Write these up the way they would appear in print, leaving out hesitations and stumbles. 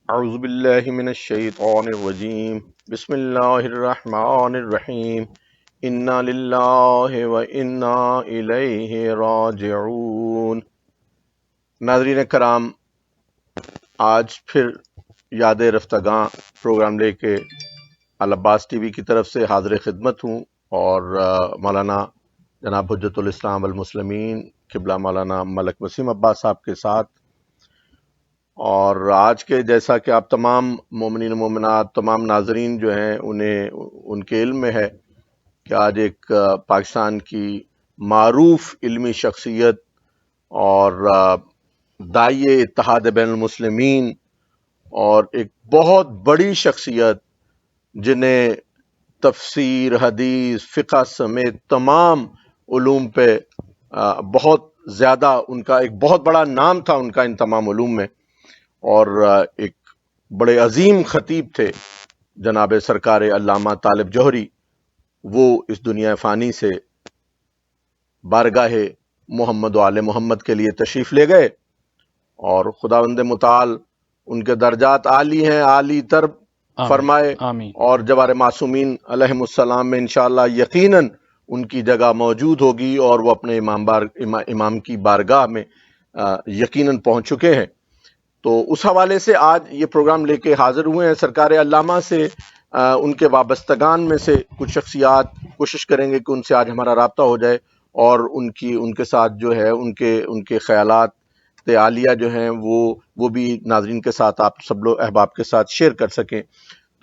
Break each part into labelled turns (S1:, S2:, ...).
S1: اعوذ باللہ من الشیطان الرجیم بسم اللہ الرحمن الرحیم انا للہ و انا الیہ راجعون۔ ناظرین کرام، آج پھر یاد رفتگاں پروگرام لے کے العباس ٹی وی کی طرف سے حاضر خدمت ہوں، اور مولانا جناب حجت الاسلام والمسلمین قبلہ مولانا ملک وسیم عباس صاحب کے ساتھ۔ اور آج کے جیسا کہ آپ تمام مومنین و مومنات، تمام ناظرین جو ہیں انہیں ان کے علم میں ہے کہ آج ایک پاکستان کی معروف علمی شخصیت اور داعیے اتحاد بین المسلمین اور ایک بہت بڑی شخصیت جنہیں تفسیر، حدیث، فقہ سمیت تمام علوم پہ بہت زیادہ ان کا ایک بہت بڑا نام تھا ان کا ان تمام علوم میں، اور ایک بڑے عظیم خطیب تھے جناب سرکار علامہ طالب جوہری۔ وہ اس دنیا فانی سے بارگاہ محمد و آل محمد کے لیے تشریف لے گئے، اور خداوند متعال ان کے درجات عالی ہیں، عالی تر
S2: آمین
S1: فرمائے،
S2: آمین۔
S1: اور جوار معصومین علیہم السلام میں انشاءاللہ یقیناً ان کی جگہ موجود ہوگی، اور وہ اپنے امام کی بارگاہ میں یقیناً پہنچ چکے ہیں۔ تو اس حوالے سے آج یہ پروگرام لے کے حاضر ہوئے ہیں۔ سرکار علامہ سے ان کے وابستگان میں سے کچھ شخصیات کوشش کریں گے کہ ان سے آج ہمارا رابطہ ہو جائے، اور ان کے ساتھ جو ہے ان کے خیالات عالیہ جو ہیں وہ بھی ناظرین کے ساتھ، آپ سب لوگ احباب کے ساتھ شیئر کر سکیں۔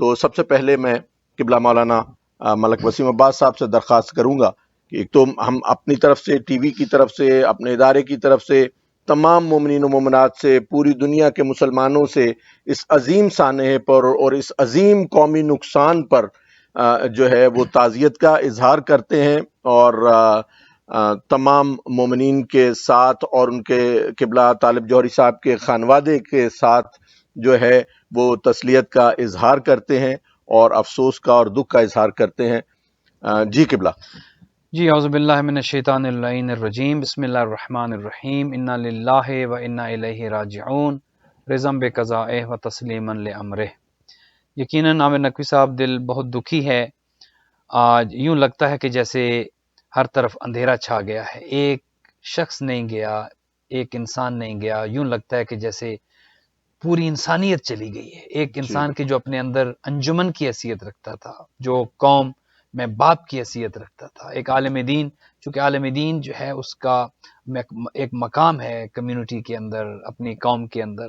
S1: تو سب سے پہلے میں قبلہ مولانا ملک وسیم عباس صاحب سے درخواست کروں گا کہ ایک تو ہم اپنی طرف سے، ٹی وی کی طرف سے، اپنے ادارے کی طرف سے، تمام مومنین و مومنات سے، پوری دنیا کے مسلمانوں سے اس عظیم سانحے پر اور اس عظیم قومی نقصان پر جو ہے وہ تعزیت کا اظہار کرتے ہیں، اور تمام مومنین کے ساتھ اور ان کے قبلہ طالب جوہری صاحب کے خانوادے کے ساتھ جو ہے وہ تسلیت کا اظہار کرتے ہیں، اور افسوس کا اور دکھ کا اظہار کرتے ہیں۔ جی قبلہ۔
S2: جی اعوذ باللہ من الشیطان اللعین الرجیم، بسم اللہ الرحمن الرحیم، انا للہ و انا الیہ راجعون، رضا بقضائہ و تسلیما لامرہ۔ یقیناً عامر نقوی صاحب دل بہت دکھی ہے۔ آج یوں لگتا ہے کہ جیسے ہر طرف اندھیرا چھا گیا ہے، ایک شخص نہیں گیا، ایک انسان نہیں گیا، یوں لگتا ہے کہ جیسے پوری انسانیت چلی گئی ہے۔ ایک
S1: جی
S2: انسان کے جو اپنے اندر انجمن کی حیثیت رکھتا تھا، جو قوم میں باپ کی حیثیت رکھتا تھا، ایک عالم دین، چونکہ عالم دین جو ہے اس کا ایک مقام ہے کمیونٹی کے اندر، اپنی قوم کے اندر،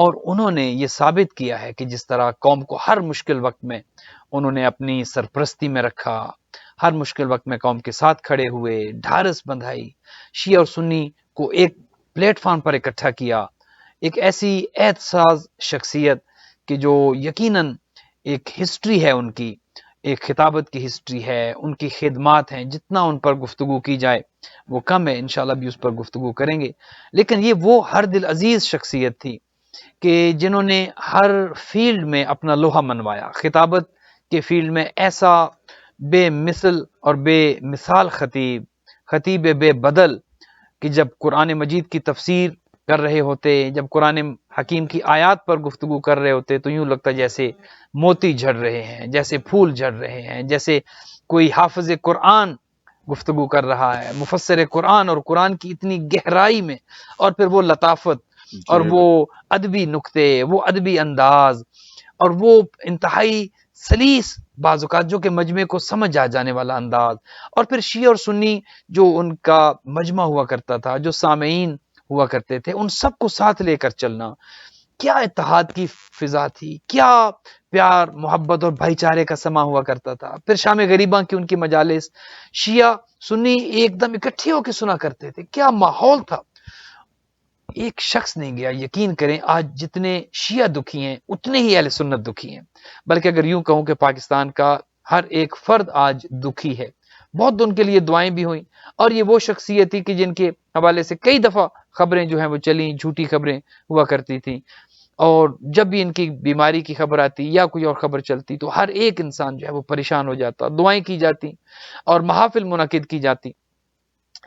S2: اور انہوں نے یہ ثابت کیا ہے کہ جس طرح قوم کو ہر مشکل وقت میں انہوں نے اپنی سرپرستی میں رکھا، ہر مشکل وقت میں قوم کے ساتھ کھڑے ہوئے، ڈھارس بندھائی، شیعہ اور سنی کو ایک پلیٹ فارم پر اکٹھا کیا، ایک ایسی احتساز شخصیت کہ جو یقیناً ایک ہسٹری ہے ان کی، ایک خطابت کی ہسٹری ہے، ان کی خدمات ہیں، جتنا ان پر گفتگو کی جائے وہ کم ہے، انشاءاللہ بھی اس پر گفتگو کریں گے۔ لیکن یہ وہ ہر دل عزیز شخصیت تھی کہ جنہوں نے ہر فیلڈ میں اپنا لوہا منوایا۔ خطابت کے فیلڈ میں ایسا بے مثل اور بے مثال خطیب بے بدل کہ جب قرآن مجید کی تفسیر کر رہے ہوتے، جب قرآن حکیم کی آیات پر گفتگو کر رہے ہوتے تو یوں لگتا جیسے موتی جھڑ رہے ہیں، جیسے پھول جھڑ رہے ہیں، جیسے کوئی حافظ قرآن گفتگو کر رہا ہے، مفسر قرآن، اور قرآن کی اتنی گہرائی میں، اور پھر وہ لطافت اور
S1: جی
S2: وہ ادبی نکتے، وہ ادبی انداز، اور وہ انتہائی سلیس بعض اوقات جو کہ مجمع کو سمجھ آ جانے والا انداز، اور پھر شیعہ اور سنی جو ان کا مجمع ہوا کرتا تھا، جو سامعین ہوا کرتے تھے، ان سب کو ساتھ لے کر چلنا، کیا اتحاد کی فضا تھی، کیا پیار محبت اور بھائی چارے کا سما ہوا کرتا تھا۔ پھر شام غریباں کی ان کی مجالس، شیعہ سنی ایک دم اکٹھے ہو کے سنا کرتے تھے، کیا ماحول تھا۔ ایک شخص نہیں گیا، یقین کریں آج جتنے شیعہ دکھی ہیں اتنے ہی اہل سنت دکھی ہیں، بلکہ اگر یوں کہوں کہ پاکستان کا ہر ایک فرد آج دکھی ہے۔ بہت ان کے لیے دعائیں بھی ہوئیں، اور یہ وہ شخصیت تھی کہ جن کے حوالے سے کئی دفعہ خبریں جو ہیں وہ چلیں، جھوٹی خبریں ہوا کرتی تھیں، اور جب بھی ان کی بیماری کی خبر آتی یا کوئی اور خبر چلتی تو ہر ایک انسان جو ہے وہ پریشان ہو جاتا، دعائیں کی جاتی اور محافل منعقد کی جاتی۔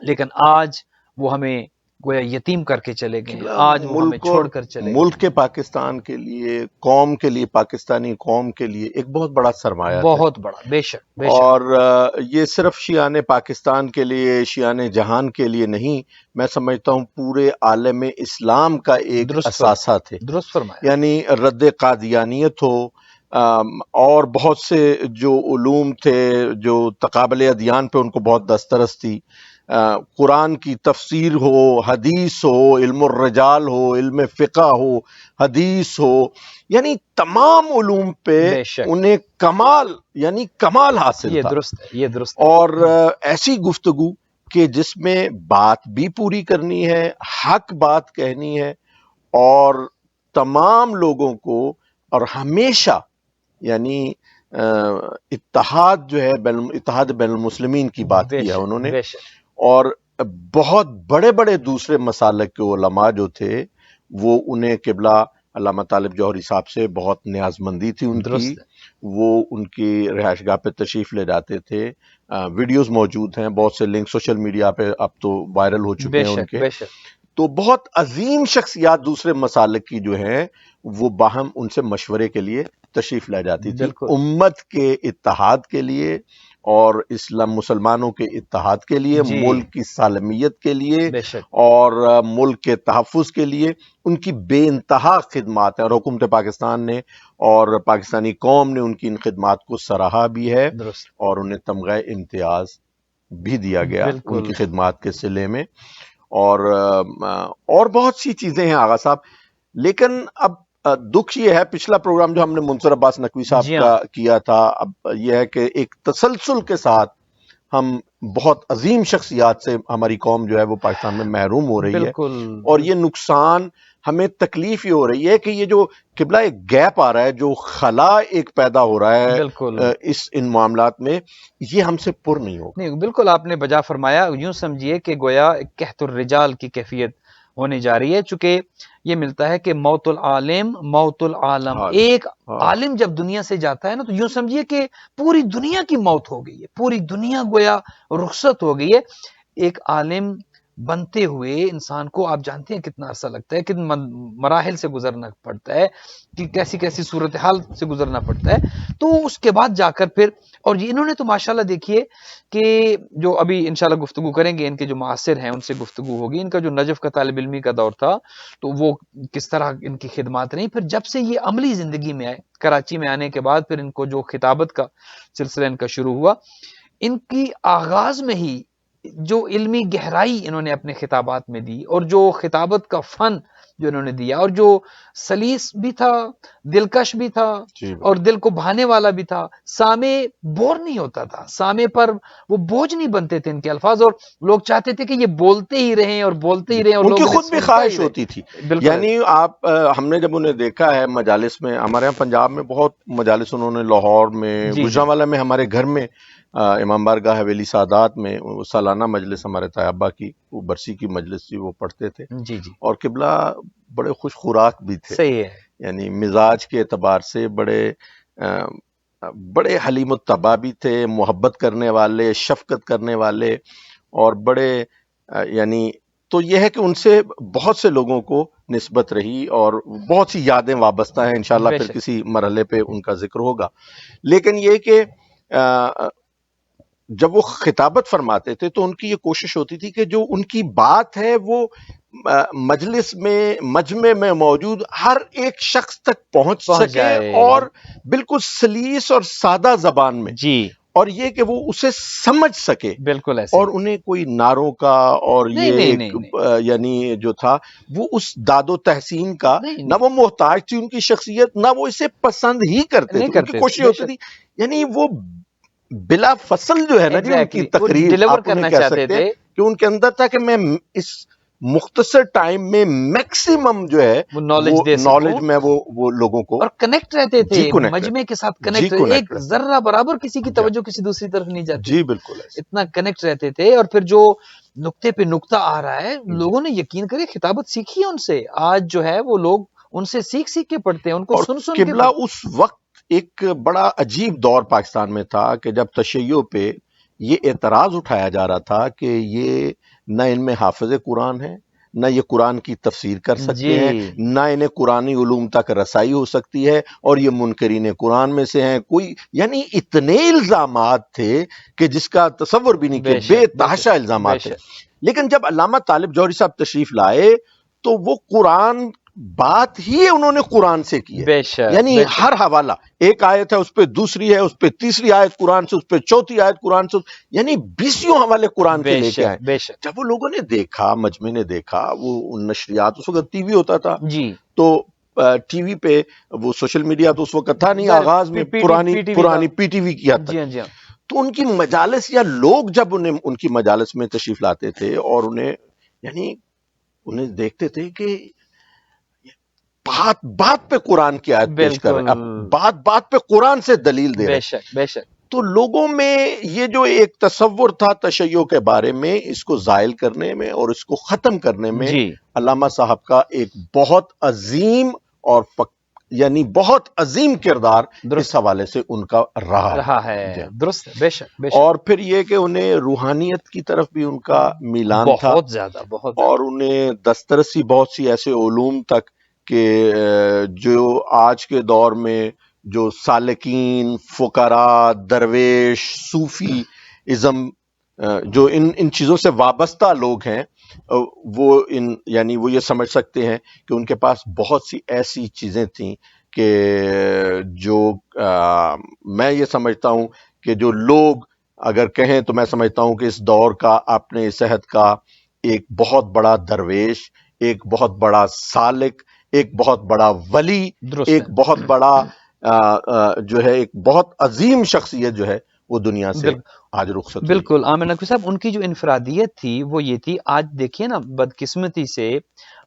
S2: لیکن آج وہ ہمیں گویا یتیم کر کے چلے گئے ہیں، آج وہ ہمیں چھوڑ کر چلے گئے۔
S1: ملک کے پاکستان کے لیے، قوم کے لیے، پاکستانی قوم کے لیے ایک بہت بڑا سرمایہ تھا،
S2: بہت بڑا، بے شک بے شک۔
S1: اور یہ صرف شیعان پاکستان کے لیے، شیعان جہان کے لیے نہیں، میں سمجھتا ہوں پورے عالم اسلام کا ایک اثاثہ تھے۔
S2: درست فرمایا۔
S1: یعنی رد قادیانیت ہو، اور بہت سے جو علوم تھے جو تقابل ادیان پہ ان کو بہت دسترس تھی، قرآن کی تفسیر ہو، حدیث ہو، علم الرجال ہو، علم فقہ ہو، حدیث ہو، یعنی تمام علوم پہ
S2: بے شک،
S1: انہیں کمال، یعنی کمال حاصل
S2: یہ
S1: تھا۔
S2: درست ہے، یہ درست ہے۔
S1: اور ایسی گفتگو کہ جس میں بات بھی پوری کرنی ہے، حق بات کہنی ہے، اور تمام لوگوں کو، اور ہمیشہ یعنی اتحاد جو ہے، اتحاد بین المسلمین کی بات کی ہے انہوں نے،
S2: بے شک۔
S1: اور بہت بڑے بڑے دوسرے مسالک کے علماء جو تھے وہ انہیں قبلہ علامہ طالب جوہری صاحب سے بہت نیازمندی تھی ان کی، وہ ان کی رہائش گاہ پہ تشریف لے جاتے تھے۔ ویڈیوز موجود ہیں، بہت سے لنک سوشل میڈیا پہ اب تو وائرل ہو چکے ہیں ان کے۔ تو بہت عظیم شخصیات دوسرے مسالک کی جو ہیں وہ باہم ان سے مشورے کے لیے تشریف لے جاتی تھی، امت کے اتحاد کے لیے، اور اسلام مسلمانوں کے اتحاد کے لیے، ملک کی سالمیت کے لیے، اور ملک کے تحفظ کے لیے ان کی بے انتہا خدمات ہیں، اور حکومت پاکستان نے اور پاکستانی قوم نے ان کی ان خدمات کو سراہا بھی ہے، اور انہیں تمغہ امتیاز بھی دیا گیا ان کی خدمات کے صلے میں، اور بہت سی چیزیں ہیں آغا صاحب۔ لیکن اب دکھ یہ ہے، پچھلا پروگرام جو ہم نے منصر عباس نقوی صاحب کا کیا تھا، اب یہ ہے کہ ایک تسلسل کے ساتھ ہم بہت عظیم شخصیات سے ہماری قوم جو ہے وہ پاکستان میں محروم ہو رہی ہے، اور یہ نقصان ہمیں تکلیف یہ ہو رہی ہے کہ یہ جو قبلہ ایک گیپ آ رہا ہے، جو خلا ایک پیدا ہو رہا ہے ان معاملات میں، یہ ہم سے پر نہیں ہوگا۔
S2: نہیں، بالکل آپ نے بجا فرمایا۔ یوں سمجھیے کہ گویا قحط الرجال کی کیفیت ہونے جا رہی ہے، چونکہ یہ ملتا ہے کہ موت العالم موت العالم، ایک عالم جب دنیا سے جاتا ہے نا تو یوں سمجھیے کہ پوری دنیا کی موت ہو گئی ہے، پوری دنیا گویا رخصت ہو گئی ہے۔ ایک عالم بنتے ہوئے انسان کو آپ جانتے ہیں کتنا عرصہ لگتا ہے، کتنے مراحل سے گزرنا پڑتا ہے، کہ کیسی کیسی صورتحال سے گزرنا پڑتا ہے، تو اس کے بعد جا کر پھر، اور انہوں نے تو ماشاءاللہ دیکھیے کہ جو ابھی انشاءاللہ گفتگو کریں گے، ان کے جو معاصر ہیں ان سے گفتگو ہوگی، ان کا جو نجف کا طالب علمی کا دور تھا تو وہ کس طرح ان کی خدمات رہی، پھر جب سے یہ عملی زندگی میں آئے، کراچی میں آنے کے بعد پھر ان کو جو خطابت کا سلسلہ ان کا شروع ہوا، ان کی آغاز میں ہی جو علمی گہرائی انہوں نے اپنے خطابات میں دی، اور جو خطابت کا فن جو انہوں نے دیا، اور جو سلیس بھی تھا، دلکش بھی تھا، اور دل کو بھانے والا بھی تھا، سامع بور نہیں ہوتا تھا، سامع پر وہ بوجھ نہیں بنتے تھے ان کے الفاظ، اور لوگ چاہتے تھے کہ یہ بولتے ہی رہیں اور بولتے ہی رہیں، اور
S1: ان کی خود بھی خواہش ہوتی تھی۔ یعنی ہم نے جب انہیں دیکھا ہے مجالس میں، ہمارے یہاں پنجاب میں بہت مجالس انہوں نے، لاہور میں، گوجرانوالہ میں، ہمارے گھر میں، امام بارگاہ حویلی سادات میں سالانہ مجلس ہمارے طیبہ کی، وہ برسی کی مجلس تھی، وہ پڑھتے تھے، اور قبلہ بڑے خوش خوراک بھی تھے،
S2: صحیح ہے،
S1: یعنی مزاج کے اعتبار سے بڑے حلیم الطبع بھی تھے، محبت کرنے والے، شفقت کرنے والے، اور بڑے یعنی تو یہ ہے کہ ان سے بہت سے لوگوں کو نسبت رہی، اور بہت سی یادیں وابستہ ہیں، انشاءاللہ پھر کسی مرحلے پہ ان کا ذکر ہوگا۔ لیکن یہ کہ جب وہ خطابت فرماتے تھے تو ان کی یہ کوشش ہوتی تھی کہ جو ان کی بات ہے وہ مجلس میں، مجمع میں موجود ہر ایک شخص تک پہنچ سکے، اور بالکل سلیس اور سادہ زبان میں، اور یہ کہ وہ اسے سمجھ سکے،
S2: بالکل ایسے،
S1: اور انہیں کوئی نعروں کا اور یہ یعنی جو تھا وہ اس داد و تحسین کا، نہ وہ محتاج تھی ان کی شخصیت، نہ وہ اسے پسند ہی کرتے تھے، ان کی کوشش ہوتی تھی، یعنی وہ بلا فصل جو ہے نا جی ان کی تقریر، آپ انہیں کہہ سکتے ہیں کہ ان کے اندر تھا کہ میں اس مختصر ٹائم میں میکسیمم جو ہے وہ نالج میں وہ لوگوں کو،
S2: اور کنیکٹ رہتے تھے مجمع کے ساتھ، کنیکٹ، ایک ذرہ برابر کسی کی توجہ کسی دوسری طرف نہیں جاتی،
S1: جی بالکل،
S2: اتنا کنیکٹ رہتے تھے۔ اور پھر جو نقطے پہ نقطہ آ رہا ہے، لوگوں نے یقین کرے خطابت سیکھی ہے ان سے، آج جو ہے وہ لوگ ان سے سیکھ کے پڑھتے ہیں، ان کو سن کے۔
S1: قبلہ اس وقت ایک بڑا عجیب دور پاکستان میں تھا کہ جب تشیع پہ یہ اعتراض اٹھایا جا رہا تھا کہ یہ نہ ان میں حافظ قرآن ہے، نہ یہ قرآن کی تفسیر کر سکتے ہیں،
S2: جی
S1: نہ انہیں قرآنی علوم تک رسائی ہو سکتی ہے، اور یہ منکرین قرآن میں سے ہیں. کوئی یعنی اتنے الزامات تھے کہ جس کا تصور بھی نہیں کیا،
S2: بے
S1: بے
S2: شک بے
S1: تحاشا
S2: شک بے
S1: الزامات تھے.
S2: شک
S1: لیکن جب علامہ طالب جوہری صاحب تشریف لائے تو وہ قرآن بات ہی انہوں نے قرآن سے کی ہے.
S2: بے شک
S1: یعنی
S2: بے شک
S1: ہر حوالہ، ایک آیت ہے اس پہ دوسری ہے، اس پہ تیسری آیت قرآن سے، اس پہ چوتھی آیت قرآن سے، یعنی 20 حوالے قرآن کے
S2: بے
S1: لے کے آئے.
S2: شک بے شک
S1: جب وہ لوگوں نے دیکھا، مجمع نے دیکھا، وہ نشریات، اس وقت ٹی وی ہوتا تھا
S2: جی
S1: تو ٹی وی پہ وہ سوشل میڈیا تو اس وقت تھا نہیں،
S2: ظاہر
S1: آغاز میں
S2: پی ٹی وی تھا.
S1: پرانی پی ٹی وی کی حد
S2: جی
S1: تک.
S2: ہاں جی ہاں
S1: تو ان کی مجالس یا لوگ جب ان کی مجالس میں تشریف لاتے تھے اور انہیں دیکھتے تھے کہ بات بات پہ قرآن کی آیت پیش کر رہے
S2: بالکل
S1: ہیں، اب بات بات پہ قرآن سے دلیل دے رہے
S2: بے
S1: ہیں.
S2: شک بے شک
S1: تو لوگوں میں یہ جو ایک تصور تھا تشیع کے بارے میں، اس کو زائل کرنے میں اور اس کو ختم کرنے میں
S2: جی
S1: علامہ صاحب کا ایک بہت عظیم اور یعنی بہت عظیم کردار اس
S2: درست
S1: حوالے سے ان کا رہا
S2: رہا
S1: ہے. جی.
S2: ہے، درست ہے، بے شک بے شک.
S1: اور پھر یہ کہ انہیں روحانیت کی طرف بھی ان کا میلان تھا،
S2: بہت زیادہ بہت زیادہ.
S1: اور انہیں دسترسی بہت سی ایسے علوم تک کہ جو آج کے دور میں جو سالکین، فقراء، درویش، صوفی ازم، جو ان چیزوں سے وابستہ لوگ ہیں، یعنی وہ یہ سمجھ سکتے ہیں کہ ان کے پاس بہت سی ایسی چیزیں تھیں کہ جو میں یہ سمجھتا ہوں کہ جو لوگ اگر کہیں تو میں سمجھتا ہوں کہ اس دور کا اپنے صحت کا ایک بہت بڑا درویش، ایک بہت بڑا سالک، ایک بہت بڑا ولی،
S2: درست
S1: ایک
S2: ہے.
S1: بہت بڑا جو ہے ایک بہت عظیم شخصیت جو ہے وہ دنیا سے آج رخصت ہوئی.
S2: بالکل عامر نقوی صاحب، ان کی جو انفرادیت تھی وہ یہ تھی. آج دیکھیے نا، بدقسمتی سے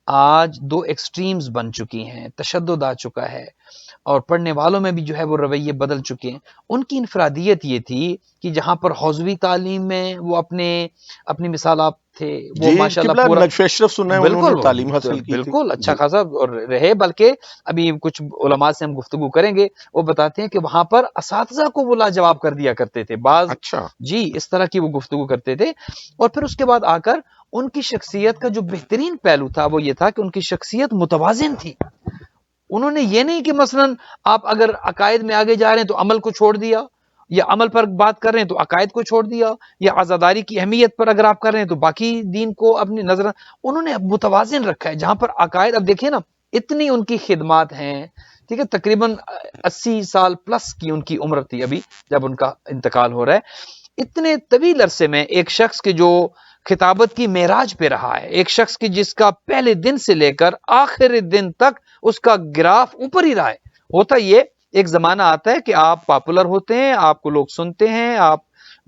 S2: آج دو ایکسٹریمز بن چکی ہیں، تشدد آ چکا ہے، اور پڑھنے والوں میں بھی جو ہے وہ رویے بدل چکے ہیں. ان کی انفرادیت یہ تھی کہ جہاں پر حوزوی تعلیم میں وہ اپنی مثال آپ تھے، وہ
S1: جی
S2: ماشاءاللہ
S1: قبلہ
S2: پورا
S1: نجف اشرف سنا ہے انہوں نے
S2: بالکل
S1: تعلیم حاصل کی تھی.
S2: بالکل اچھا
S1: جی
S2: خاصا اور رہے. بلکہ ابھی کچھ علماء سے ہم گفتگو کریں گے، وہ بتاتے ہیں کہ وہاں پر اساتذہ کو وہ لاجواب کر دیا کرتے تھے بعض.
S1: اچھا.
S2: جی اس طرح کی وہ گفتگو کرتے تھے. اور پھر اس کے بعد آ کر ان کی شخصیت کا جو بہترین پہلو تھا وہ یہ تھا کہ ان کی شخصیت متوازن تھی. انہوں نے یہ نہیں کہ مثلا آپ اگر عقائد میں آگے جا رہے ہیں تو عمل کو چھوڑ دیا، یا عمل پر بات کر رہے ہیں تو عقائد کو چھوڑ دیا، یا عزاداری کی اہمیت پر اگر آپ کر رہے ہیں تو باقی دین کو اپنی نظر. انہوں نے متوازن رکھا ہے جہاں پر عقائد. اب دیکھیں نا، اتنی ان کی خدمات ہیں، ٹھیک ہے، تقریباً 80 سال پلس کی ان کی عمر تھی ابھی جب ان کا انتقال ہو رہا ہے. اتنے طویل عرصے میں ایک شخص کے جو خطابت کی معراج پہ رہا ہے، ایک شخص کی جس کا پہلے دن سے لے کر آخر دن تک اس کا گراف اوپر ہی رہا ہے. ہوتا یہ ایک زمانہ آتا ہے کہ آپ پاپولر ہوتے ہیں، آپ کو لوگ سنتے ہیں، آپ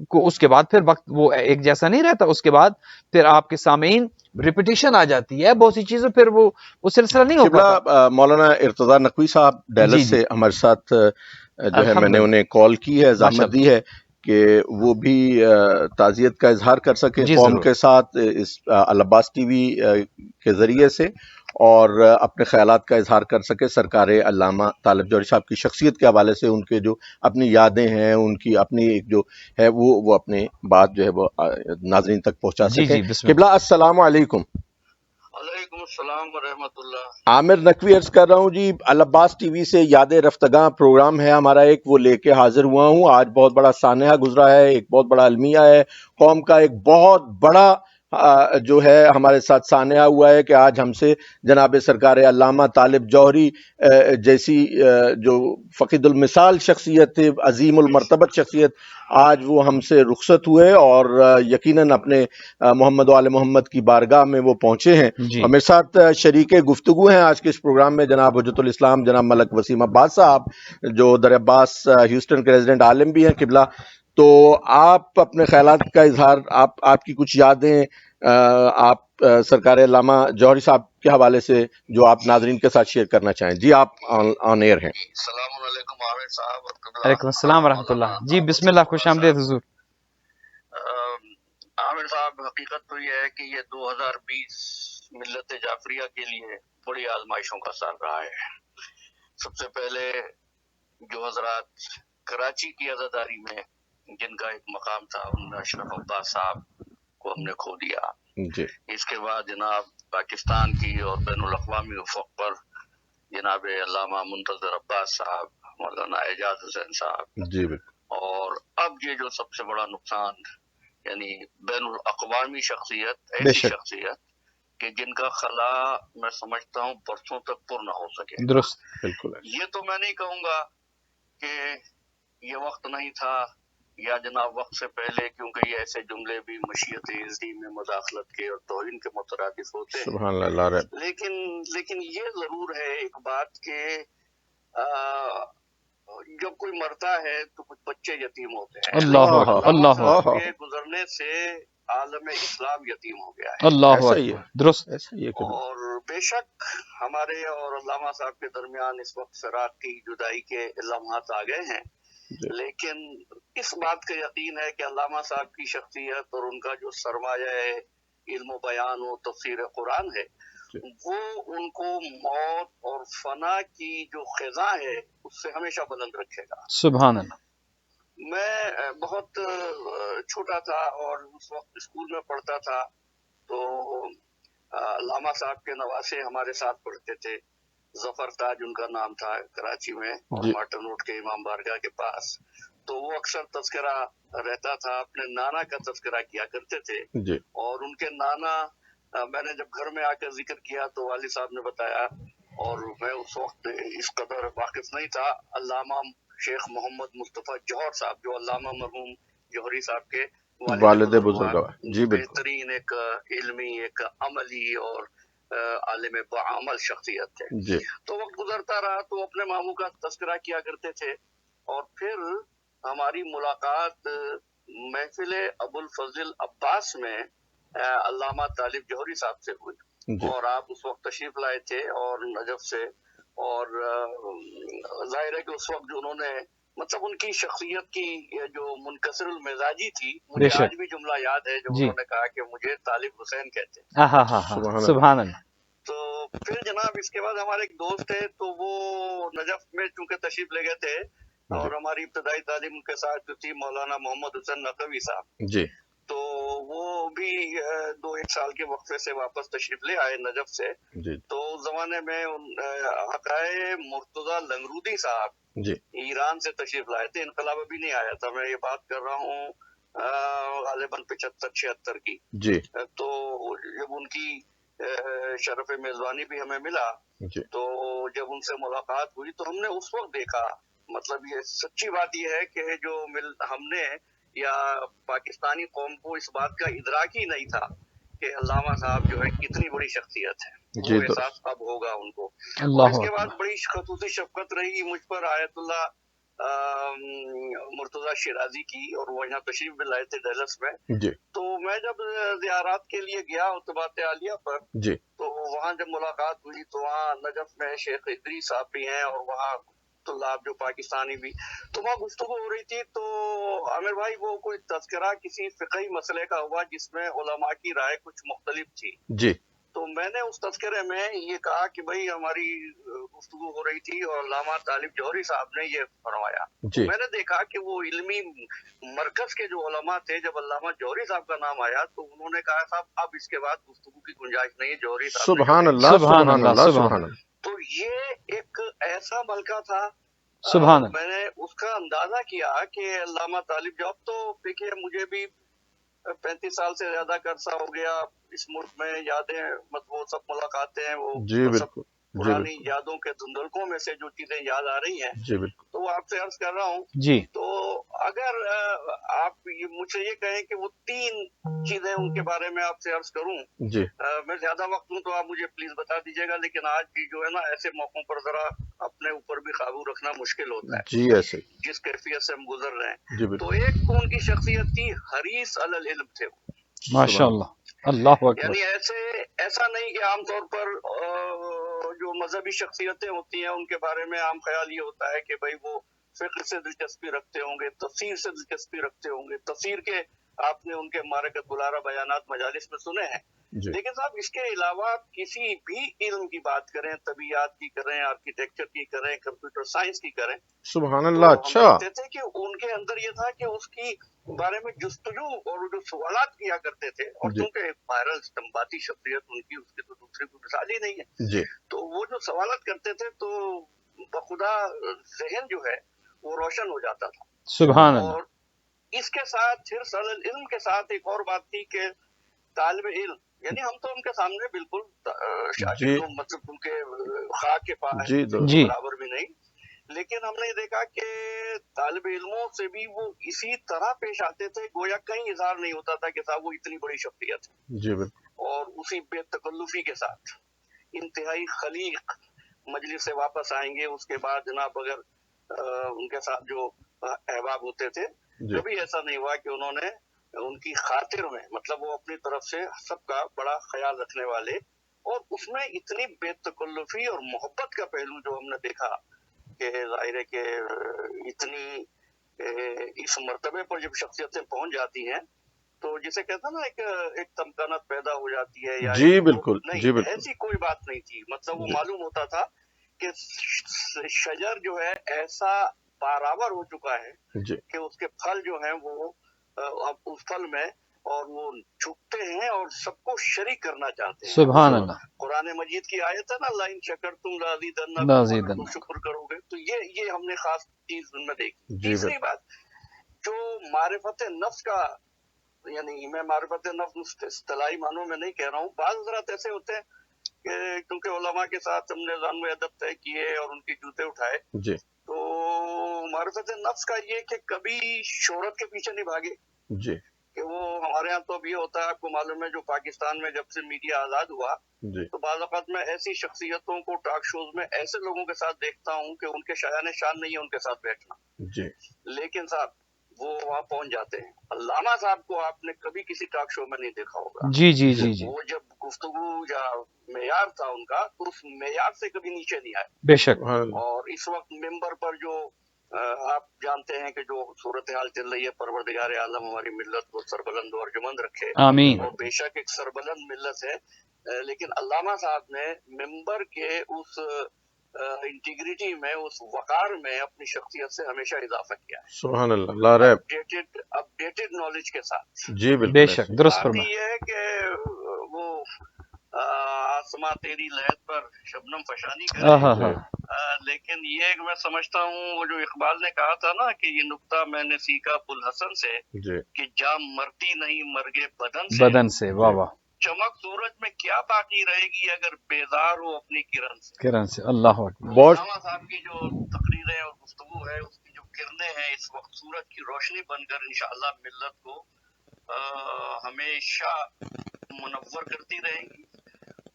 S2: کو اس کے بعد پھر وقت وہ ایک جیسا نہیں رہتا. اس کے بعد پھر آپ کے سامعین ریپیٹیشن آ جاتی ہے بہت سی چیزیں، پھر وہ سلسلہ نہیں ہو پاتا.
S1: قبلہ مولانا ارتضیٰ نقوی صاحب
S2: جی
S1: ڈیلس
S2: جی
S1: سے ہمارے ساتھ جو ہے میں نے
S2: الحمدللہ
S1: انہیں کال کی ہے،
S2: ماشاء
S1: زحمت دی ہے کہ وہ بھی تعزیت کا اظہار کر سکے
S2: جی
S1: قوم
S2: ضرور.
S1: کے ساتھ اس العباس ٹی وی کے ذریعے سے، اور اپنے خیالات کا اظہار کر سکے سرکار علامہ طالب جوہری صاحب کی شخصیت کے حوالے سے. ان کے جو اپنی یادیں ہیں، ان کی اپنی ایک جو ہے وہ اپنی بات جو ہے وہ ناظرین تک پہنچا
S2: جی
S1: سکیں.
S2: جی بسم اللہ.
S1: قبلہ السلام علیکم.
S3: وعلیکم السلام ورحمۃ اللہ.
S1: عامر نقوی عرض کر رہا ہوں جی، العباس ٹی وی سے یاد رفتگاں پروگرام ہے ہمارا ایک، وہ لے کے حاضر ہوا ہوں. آج بہت بڑا سانحہ گزرا ہے، ایک بہت بڑا المیہ ہے، قوم کا ایک بہت بڑا جو ہے ہمارے ساتھ سانحہ ہوا ہے کہ آج ہم سے جناب سرکار علامہ طالب جوہری جیسی جو فقید المثال شخصیت تھے، عظیم المرتبت شخصیت، آج وہ ہم سے رخصت ہوئے اور یقیناً اپنے محمد و آل محمد کی بارگاہ میں وہ پہنچے ہیں.
S2: جی
S1: اور میرے ساتھ شریک گفتگو ہیں آج کے اس پروگرام میں جناب حجت الاسلام جناب ملک وسیم عباس صاحب، جو در عباس ہیوسٹن کے ریزیڈنٹ عالم بھی ہیں. قبلہ تو آپ اپنے خیالات کا اظہار، آپ کی کچھ یادیں آپ سرکار علامہ جوہری صاحب کے حوالے سے جو آپ ناظرین کے ساتھ شیئر کرنا چاہیں. جی آپ آن ایئر ہیں.
S3: السلام علیکم عامر صاحب اور قبلہ.
S2: علیکم السلام ورحمۃ اللہ. جی بسم اللہ، خوش آمدید حضور.
S3: عامر صاحب، حقیقت تو یہ ہے کہ یہ 2020 ملت جعفریہ کے لیے بڑی آزمائشوں کا سال رہا ہے. سب سے پہلے جو حضرات کراچی کی عزاداری میں جن کا ایک مقام تھا، ان میں اشرف عباس صاحب کو ہم نے کھو دیا.
S1: جی
S3: اس کے بعد جناب پاکستان کی اور بین الاقوامی افق پر جناب علامہ منتظر عباس صاحب، مولانا اعجاز حسین صاحب،
S1: جی بالکل.
S3: اور اب یہ جو سب سے بڑا نقصان، یعنی بین الاقوامی شخصیت،
S1: بے
S3: ایسی
S1: شک.
S3: شخصیت کہ جن کا خلا میں سمجھتا ہوں برسوں تک پر نہ ہو سکے.
S2: درست.
S1: بالکل.
S3: یہ تو میں نہیں کہوں گا کہ یہ وقت نہیں تھا یا جناب وقت سے پہلے، کیونکہ یہ ایسے جملے بھی مشیت عزتی میں مداخلت کے اور توہین کے مترادف ہوتے ہیں.
S1: سبحان اللہ. لا
S3: لیکن یہ ضرور ہے ایک بات کہ جب کوئی مرتا ہے تو کچھ بچے یتیم ہوتے ہیں.
S2: اللہ
S1: آہا.
S2: اکبر،
S3: علامہ
S2: اللہ
S3: صاحب
S1: آہا.
S3: کے گزرنے سے عالم اسلام یتیم ہو گیا ہے.
S2: اللہ
S1: ایسا ہی ہے.
S2: اکبر، درست.
S1: ایسا ہی ہے کہ
S3: اور بے شک ہمارے اور علامہ صاحب کے درمیان اس وقت فراق کی، جدائی کے لمحات آ گئے ہیں.
S1: جی.
S3: لیکن اس بات کا یقین ہے کہ علامہ صاحب کی شخصیت اور ان کا جو سرمایہ علم و بیان و تفسیر قرآن ہے،
S1: جی.
S3: وہ ان کو موت اور فنا کی جو خزاں ہے اس سے ہمیشہ بلند رکھے گا.
S2: سبحان اللہ.
S3: میں بہت چھوٹا تھا اور اس وقت اسکول میں پڑھتا تھا، تو علامہ صاحب کے نواسے ہمارے ساتھ پڑھتے تھے. ظفر تاج ان کا نام تھا، کراچی میں، اور
S1: جی.
S3: مارٹن روڈ کے امام بارگاہ کے پاس. تو وہ اکثر تذکرہ رہتا تھا، اپنے نانا کا تذکرہ کیا کرتے تھے.
S1: جی.
S3: اور ان کے نانا، میں نے جب گھر میں آ کر ذکر کیا تو والد صاحب نے بتایا، اور میں اس وقت اس قدر واقف نہیں تھا، علامہ شیخ محمد مصطفیٰ جوہر صاحب، جو علامہ مرحوم جوہری صاحب کے
S1: والد بزرگوار. جی بالکل.
S3: بہترین ایک علمی، ایک عملی اور عالم بعمل شخصیت تھے.
S1: جی.
S3: تو وقت گزرتا رہا تو اپنے ماموں کا تذکرہ کیا کرتے تھے، اور پھر ہماری ملاقات محفل ابو الفضل عباس میں علامہ طالب جوہری صاحب سے ہوئی.
S1: جی.
S3: اور آپ اس وقت تشریف لائے تھے اور نجف سے، اور ظاہر ہے کہ اس وقت جو انہوں نے، مطلب ان کی شخصیت کی جو منکسر المزاجی تھی، مجھے آج بھی جملہ یاد ہے جو
S2: جی.
S3: انہوں نے کہا کہ مجھے طالب حسین کہتے ہیں.
S2: ہاں ہاں ہاں، سبحان اللہ.
S3: تو پھر جناب اس کے بعد ہمارے ایک دوست تھے، تو وہ نجف میں چونکہ تشریف لے گئے تھے، اور ہماری ابتدائی تعلیم ان کے ساتھ جو تھی مولانا محمد حسین نقوی صاحب،
S1: جی.
S3: تو وہ بھی 2-1 سال کے وقفے سے واپس تشریف لے آئے نجف سے.
S1: جی.
S3: تو اس زمانے میں حقائے مرتضیٰ لنگرودی صاحب
S1: جی.
S3: ایران سے تشریف لائے تھے. انقلاب ابھی نہیں آیا تھا، میں یہ بات کر رہا ہوں غالباً 75-76 کی.
S1: جی.
S3: تو جب ان کی شرف میزبانی بھی ہمیں ملا،
S1: جی.
S3: تو جب ان سے ملاقات ہوئی تو ہم نے اس وقت دیکھا، مطلب یہ سچی بات یہ ہے کہ جو ہم نے یا پاکستانی قوم کو اس بات کا ادراک ہی نہیں تھا کہ علامہ صاحب جو ہے کتنی بڑی شخصیت ہے.
S1: جی
S3: وہ احساس اب ہوگا ان کو. اور
S2: اللہ
S3: اس کے بعد
S2: اکبر.
S3: بڑی خصوصی شفقت رہی مجھ پر آیت اللہ مرتضیٰ شیرازی کی، اور وہ یہاں تشریف بھی لائے تھے ڈیلس میں.
S1: جی.
S3: تو میں جب زیارات کے لیے گیا اتباط عالیہ پر،
S1: جی.
S3: تو وہاں جب ملاقات ہوئی تو وہاں نجف میں شیخ ادریس صاحب بھی ہیں، اور وہاں طلاب جو پاکستانی بھی، تو وہاں گفتگو ہو رہی تھی. تو عامر بھائی وہ کوئی تذکرہ کسی فقہی مسئلے کا ہوا جس میں علماء کی رائے کچھ مختلف تھی.
S1: جی.
S3: تو میں نے اس تذکرے میں یہ کہا کہ بھائی ہماری گفتگو ہو رہی تھی اور علامہ طالب جوہری صاحب نے یہ فرمایا. تو میں نے دیکھا کہ وہ علمی مرکز کے جو علماء تھے، جب علامہ جوہری صاحب کا نام آیا تو انہوں نے کہا صاحب اب اس کے بعد گفتگو کی گنجائش نہیں ہے، جوہری صاحب.
S1: سبحان اللہ. سبحان اللہ. سبحان اللہ.
S3: تو یہ ایک ایسا ملکہ تھا.
S2: سبحان اللہ.
S3: میں نے اس کا اندازہ کیا کہ علامہ طالب جوہر، تو دیکھیے مجھے بھی 35 سال سے زیادہ کا عرصہ ہو گیا اس ملک میں. یادیں وہ سب ملاقاتیں، وہ
S1: جی
S3: سب
S1: بالکل.
S3: پرانی یادوں کے دھندلکوں میں سے جو چیزیں یاد آ رہی ہیں،
S1: جی بالکل.
S3: تو وہ آپ سے عرض کر رہا ہوں.
S2: جی.
S3: تو اگر آپ مجھ سے یہ کہیں کہ وہ 3 چیزیں ان کے بارے میں آپ سے عرض کروں،
S1: جی.
S3: میں زیادہ وقت ہوں تو آپ مجھے پلیز بتا دیجیے گا، لیکن آج بھی جو ہے نا ایسے موقعوں پر ذرا اپنے اوپر بھی قابو رکھنا مشکل ہوتا ہے.
S1: جی. ایسے
S3: جس کیفیت سے ہم گزر رہے ہیں.
S1: جی
S3: تو
S1: بالکل.
S3: ایک تو ان کی شخصیت تھی حریص علی العلم تھے.
S2: ماشاء اللہ. اللہ اکبر.
S3: یعنی ایسا نہیں کہ عام طور پر جو مذہبی شخصیتیں ہوتی ہیں ان کے بارے میں عام خیال یہ ہوتا ہے کہ بھائی وہ فقہ سے دلچسپی رکھتے ہوں گے، تفسیر سے دلچسپی رکھتے ہوں گے. تفسیر کے آپ نے ان کے معرکۃ العرب بیانات مجالس میں سنے ہیں.
S1: جی
S3: لیکن صاحب اس کے علاوہ آپ کسی بھی علم کی بات کریں، طبیعیات کی کریں، آرکیٹیکچر کی کریں، کمپیوٹر سائنس کی کریں،
S1: سبحان
S3: تو
S1: اللہ.
S3: ہم
S1: اچھا
S3: دیکھتے تھے کہ ان کے اندر یہ تھا کہ اس کی بارے میں جستجو اور جو سوالات کیا کرتے تھے، اور
S1: جی
S3: چونکہ وائرل استنباطی شخصیت ان کی، اس کی تو دوسری کوئی مثال ہی نہیں ہے،
S1: جی
S3: تو وہ جو سوالات کرتے تھے تو بخدا ذہن جو ہے وہ روشن ہو جاتا تھا.
S2: سبحان اللہ.
S3: اور اس کے ساتھ حرص علی العلم کے ساتھ ایک اور بات تھی کہ طالب علم، یعنی ہم تو ان کے سامنے بالکل
S1: جی
S3: شاگرد، مطلب ان کے خاک کے
S1: جی
S2: جی
S3: برابر بھی نہیں، لیکن ہم نے دیکھا کہ طالب علموں سے بھی وہ اسی طرح پیش آتے تھے گویا کہیں اظہار نہیں ہوتا تھا کہ صاحب وہ اتنی بڑی شخصیت ہے،
S1: جی بالکل.
S3: اور اسی بے تکلفی کے ساتھ انتہائی خلیق مجلس سے واپس آئیں گے. اس کے بعد جناب اگر ان کے ساتھ جو احباب ہوتے تھے،
S1: جی
S3: کبھی ایسا نہیں ہوا کہ انہوں نے ان کی خاطر میں، مطلب وہ اپنی طرف سے سب کا بڑا خیال رکھنے والے، اور اس میں اتنی بے تکلفی اور محبت کا پہلو جو ہم نے دیکھا کہ ظاہر ہے کہ اتنی اس مرتبے پر جب شخصیتیں پہنچ جاتی ہیں تو جسے کہتے ہیں نا ایک تمکنت پیدا ہو جاتی ہے، یا
S1: جی
S3: ایک
S1: بالکل. جی
S3: نہیں،
S1: بالکل.
S3: ایسی کوئی بات نہیں تھی. مطلب وہ
S1: جی
S3: معلوم ہوتا تھا کہ شجر جو ہے ایسا بارآور ہو چکا ہے
S1: جی
S3: کہ اس کے پھل جو ہیں وہ اب اس پھل میں، اور وہ جھکتے ہیں اور سب کو شریک کرنا چاہتے ہیں.
S2: سبحان اللہ.
S3: قرآن مجید کی آیت ہے نا، لَإِن شَكَرْتُمْ لَأَزِيدَنَّكُمْ، اگر
S2: لازیدن.
S3: تم شکر کرو گے تو یہ ہم نے خاص چیز ان میں دیکھی.
S1: جی
S3: تیسری
S1: بالکل.
S3: بات جو معرفت نفس کا، یعنی میں معرفت نفس اصطلاحی معنوں میں نہیں کہہ رہا ہوں، بعض حضرات ایسے ہوتے ہیں کہ کیونکہ علماء کے ساتھ ہم نے ظن و ادب طے کیے اور ان کے جوتے اٹھائے،
S1: جی
S3: تو معرفت نفس کا یہ کہ کبھی شہرت کے پیچھے نہیں بھاگے.
S1: جی
S3: کہ وہ ہمارے ہاں تو اب یہ ہوتا ہے، آپ کو معلوم ہے جو پاکستان میں جب سے میڈیا آزاد ہوا
S1: جی
S3: تو بعض اوقات میں ایسی شخصیتوں کو ٹاک شوز میں ایسے لوگوں کے ساتھ دیکھتا ہوں کہ ان کے شایان شان نہیں ہے ان کے ساتھ بیٹھنا،
S1: جی
S3: لیکن صاحب وہ وہاں پہنچ جاتے ہیں. علامہ صاحب کو آپ نے کبھی کسی ٹاک شو میں نہیں دیکھا ہوگا.
S2: جی جی جی جی
S3: وہ جب گفتگو یا معیار تھا ان کا تو اس معیار سے کبھی نیچے نہیں آئے.
S2: بے شک.
S1: سبحان اللہ.
S3: اور اس وقت ممبر پر جو آپ جانتے ہیں کہ جو صورتحال چل رہی ہے، پروردگار عالم ہماری ملت کو سربلند و ارجمند رکھے،
S2: آمین.
S3: اور بے شک ایک سربلند ملت ہے، لیکن علامہ صاحب نے ممبر کے اس انٹیگریٹی میں، اس وقار میں اپنی شخصیت سے ہمیشہ اضافہ کیا ہے،
S1: سبحان اللہ. لا ریب.
S3: اپڈیٹڈ نالج کے ساتھ.
S1: جی
S2: بے
S1: بالکل
S2: شک
S1: ایسے.
S2: درست
S3: باقی
S2: فرمایا.
S3: یہ ہے کہ وہ آسماں تیری لہد پر شبنم فشانی کرے،
S2: ہاں ہاں.
S3: لیکن یہ کہ میں سمجھتا ہوں وہ جو اقبال نے کہا تھا نا کہ یہ نکتہ میں نے سیکھا ابوالحسن سے
S1: جی
S3: کہ جام مرتی نہیں مرگے بدن سے،
S2: بدن سے. واہ واہ.
S3: چمک سورج میں کیا باقی رہے گی اگر بیدار ہو اپنی کرن سے.
S2: کرن سے. اللہ اکبر.
S1: بہت
S3: علامہ صاحب کی جو تقریریں اور گفتگو ہے، اس کی جو کرنیں ہیں اس وقت سورج کی روشنی بن کر انشاءاللہ ملت کو ہمیشہ منور کرتی رہیں گی.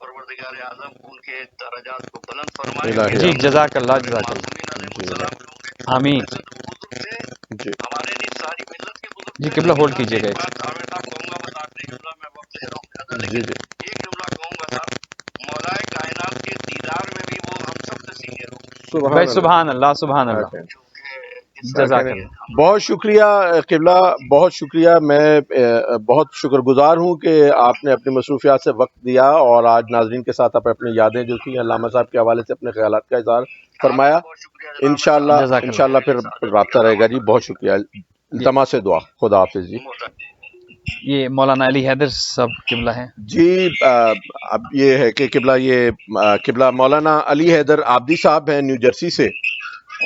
S3: پروردگار اعظم ان کے درجات کو بلند فرمائے.
S1: الہی
S2: جی
S1: آمین.
S2: جزاک اللہ جزاک اللہ.
S3: معصومین علیہ
S1: جی
S3: السلام جو ہوگے،
S2: آمین.
S3: ویسے تو بزرگ تھے
S1: جی
S3: ہمارے لیے، ساری ملت کے بزرگ
S2: جی
S3: تھے،
S2: قبلہ
S3: لیکن
S2: ہولڈ
S3: صاحب
S2: کیجیے
S3: ایک
S2: گا.
S3: بات عامر صاحب کہوں گا، بتا آخری جملہ، میں وقت لے رہا ہوں زیادہ،
S1: جی
S3: لیکن
S1: جی
S3: ایک جملہ کہوں گا صاحب، مولائے کائنات کے دیدار میں بھی وہ ہم سب سے سینئر ہوں،
S1: سبحان
S2: بھائی
S1: اللہ.
S2: سبحان اللہ سبحان
S1: کیا
S2: اللہ.
S1: کہیں.
S3: جو کہ جس
S1: کیا
S3: طرح
S2: جزاک
S1: کہنے.
S3: کے
S2: اللہ.
S3: ہم
S1: بہت شکریہ قبلہ، بہت شکریہ. میں بہت شکر گزار ہوں کہ آپ نے اپنی مصروفیات سے وقت دیا اور آج ناظرین کے ساتھ آپ اپنی یادیں جو تھیں علامہ صاحب کے حوالے سے اپنے خیالات کا اظہار فرمایا.
S3: بہت شکریہ جناب
S1: انشاءاللہ
S2: جزاک اللہ.
S1: انشاءاللہ پھر رابطہ رہے گا. جی بہت شکریہ. التماس سے دعا. خدا حافظ جی.
S2: یہ مولانا علی حیدر صاحب قبلہ ہیں.
S1: جی اب یہ ہے کہ قبلہ، یہ قبلہ مولانا علی حیدر عابدی صاحب ہیں نیو جرسی سے.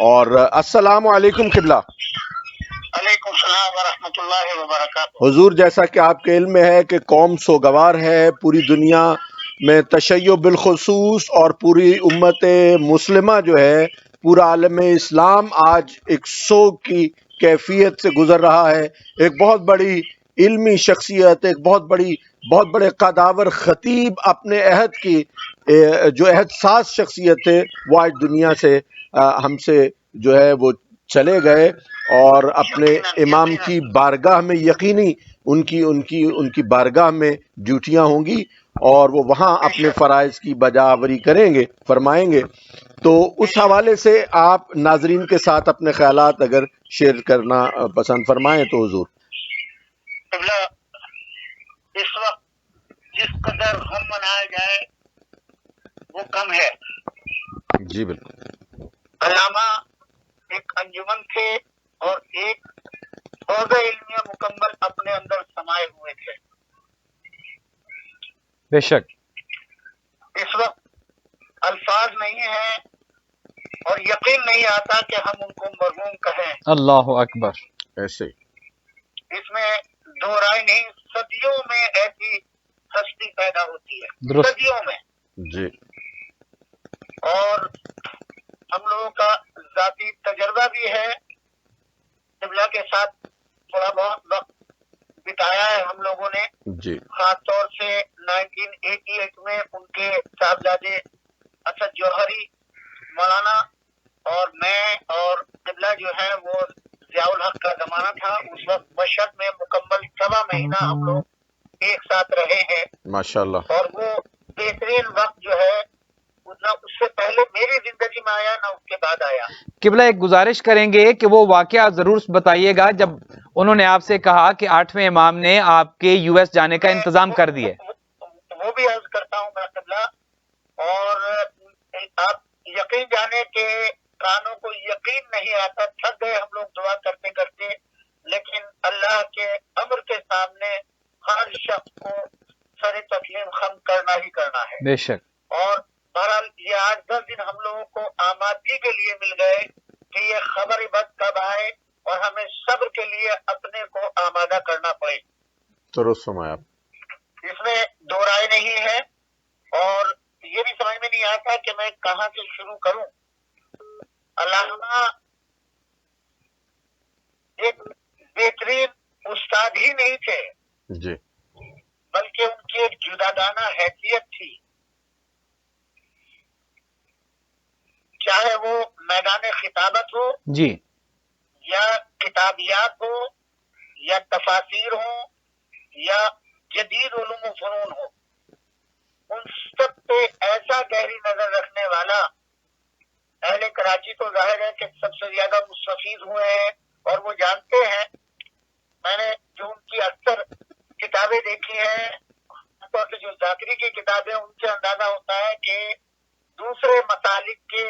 S1: اور السلام علیکم قبلہ.
S3: علیکم السلام ورحمۃ اللہ وبرکاتہ.
S1: حضور، جیسا کہ آپ کے علم میں ہے کہ قوم سوگوار ہے، پوری دنیا میں تشیع بالخصوص اور پوری امت مسلمہ جو ہے، پورا عالم اسلام آج ایک سوگ کی کیفیت سے گزر رہا ہے. ایک بہت بڑی علمی شخصیت، ایک بہت بڑے قداور خطیب اپنے عہد کی جو عہد ساز شخصیت ہے وہ آج دنیا سے ہم سے جو ہے وہ چلے گئے، اور اپنے امام کی بارگاہ میں یقینی ان کی بارگاہ میں ڈیوٹیاں ہوں گی اور وہ وہاں اپنے فرائض کی بجا آوری فرمائیں گے. تو اس حوالے سے آپ ناظرین کے ساتھ اپنے خیالات اگر شیئر کرنا پسند فرمائیں تو حضور.
S3: اس وقت جس قدر غم منایا جائے وہ کم ہے.
S1: جی بالکل.
S3: علامہ ایک انجمن تھے اور ایک حوضہ علمیہ مکمل اپنے اندر سمائے ہوئے تھے.
S2: بے شک.
S3: اس وقت الفاظ نہیں ہیں اور یقین نہیں آتا کہ ہم ان کو مرحوم کہیں.
S2: اللہ اکبر.
S1: ایسے
S3: اس میں دو رائے نہیں. صدیوں میں ایسی ہستی پیدا ہوتی ہے.
S2: درست.
S3: صدیوں میں.
S1: جی.
S3: اور ہم لوگوں کا ذاتی تجربہ بھی ہے. قبلہ کے ساتھ تھوڑا بہت وقت بتایا ہے ہم لوگوں نے.
S1: جی.
S3: خاص طور سے 1988 میں ان کے صاحبزادے اسد جوہری مولانا اور میں اور قبلہ جو ہے وہ ضیاء الحق کا زمانہ تھا. اس وقت مشہد میں مکمل 7 مہینہ ہم لوگ ایک ساتھ رہے ہیں
S1: ماشاء اللہ.
S3: اور وہ بہترین وقت جو ہے نہ اس سے پہلے میری زندگی میں آیا نہ اس کے بعد آیا.
S2: قبلہ ایک گزارش کریں گے کہ وہ واقعہ ضرور بتائیے گا جب انہوں نے آپ سے کہا کہ 8ویں امام نے آپ کے یو ایس جانے کا انتظام کر دیے.
S3: وہ بھی عرض کرتا ہوں میں قبلہ. اور آپ یقین جانے کہ کانوں کو یقین نہیں آتا. تھک گئے ہم لوگ دعا کرتے کرتے. لیکن اللہ کے امر کے سامنے ہر شخص کو سر تسلیم خم کرنا ہی کرنا ہے.
S2: بے شک.
S3: اور بہرحال یہ 8-10 دن ہم لوگوں کو آمادگی کے لیے مل گئے کہ یہ خبر بد کب آئے اور ہمیں صبر کے لیے اپنے کو آمادہ کرنا پڑے.
S1: درست فرمایا.
S3: اس میں دو رائے نہیں ہے اور یہ بھی سمجھ میں نہیں آتا کہ میں کہاں سے شروع کروں. علامہ ایک بہترین استاد ہی نہیں تھے
S1: جی.
S3: بلکہ ان کی ایک جداگانہ حیثیت تھی. چاہے وہ میدان خطابت ہو
S2: جی.
S3: یا کتابیات ہو یا تفاسیر ہو یا جدید علوم و فنون ہو، ان سب پہ ایسا گہری نظر رکھنے والا. اہل کراچی تو ظاہر ہے کہ سب سے زیادہ مستفید ہوئے ہیں اور وہ جانتے ہیں. میں نے جو ان کی اکثر کتابیں دیکھی ہیں، خاص طور سے جو ذاکری کی کتابیں، ان سے اندازہ ہوتا ہے کہ دوسرے مسالک کے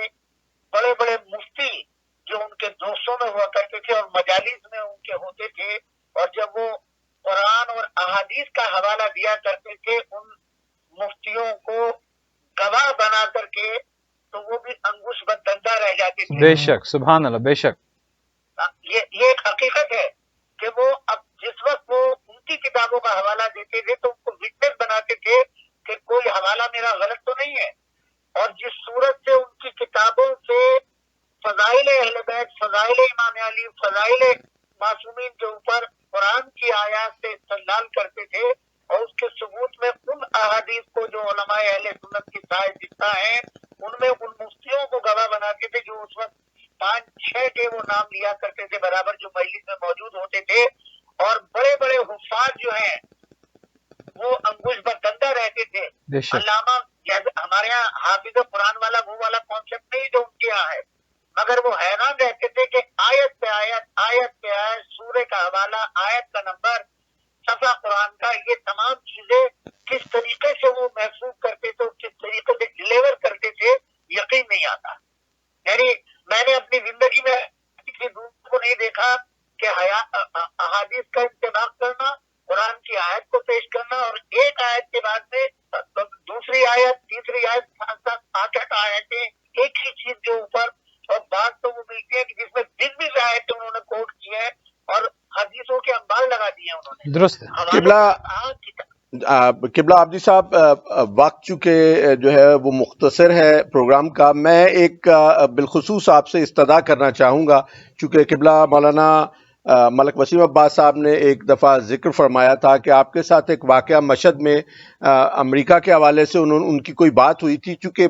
S3: بڑے بڑے مفتی جو ان کے دوستوں میں ہوا کرتے تھے اور مجالس میں ان کے ہوتے تھے، اور جب وہ قرآن اور احادیث کا حوالہ دیا کرتے تھے ان مفتیوں کو گواہ بنا کر کے، تو وہ بھی انگوش بدندہ رہ جاتے تھے.
S2: بے شک. سبحان اللہ. بے شک.
S3: یہ ایک حقیقت ہے کہ وہ اب جس وقت وہ ان کی کتابوں کا حوالہ دیتے تھے تو ان کو وٹنس بناتے تھے کہ کوئی حوالہ میرا غلط تو نہیں ہے. اور جس صورت سے ان کی کتابوں سے فضائل اہل بیت، فضائل امام علی، فضائل معصومین کے اوپر قرآن کی آیات سے استدلال کرتے تھے اور اس کے ثبوت میں ان احادیث کو جو علماء اہل سنت کی سائے دکھتا ہے ان میں ان مفتیوں کو گواہ بناتے تھے جو اس وقت 5-6 کے وہ نام لیا کرتے تھے برابر، جو مجلس میں موجود ہوتے تھے. اور بڑے بڑے حفاظ جو ہیں وہ انگوش بدندہ رہتے تھے.
S2: بے شک.
S3: علامہ ہمارے یہاں حافظ قرآن والا وہ والا کانسیپٹ نہیں جو ان کے یہاں ہے، مگر وہ حیران رہتے تھے کہ آیت پہ آیت سورے کا حوالہ، آیت کا نمبر، صفحہ قرآن کا، یہ تمام چیزیں کس طریقے سے وہ محسوس کرتے تھے، کس طریقے سے ڈلیور کرتے تھے، یقین نہیں آتا. یعنی میں نے اپنی زندگی میں کسی دوسرے کو نہیں دیکھا کہ احادیث کا انتباہ کرنا، قرآن کی آیت کو پیش کرنا اور ایک آیت کے بعد میں دوسری آیت، تیسری آیت، 7-8 آیتیں ایک ہی چیز کے اوپر. اور بات تو وہ ملتی ہے کہ جس میں جن بھی آیتیں انہوں نے کوٹ کی ہے اور حدیثوں کے انبار لگا دیے ہیں انہوں نے.
S2: درست.
S1: قبلہ عابدی صاحب، وقت چونکہ جو ہے وہ مختصر ہے پروگرام کا، میں ایک بالخصوص آپ سے استدعا کرنا چاہوں گا. چونکہ قبلہ مولانا ملک وسیم عباس صاحب نے ایک دفعہ ذکر فرمایا تھا کہ آپ کے ساتھ ایک واقعہ مشہد میں امریکہ کے حوالے سے ان کی کوئی بات ہوئی تھی. چونکہ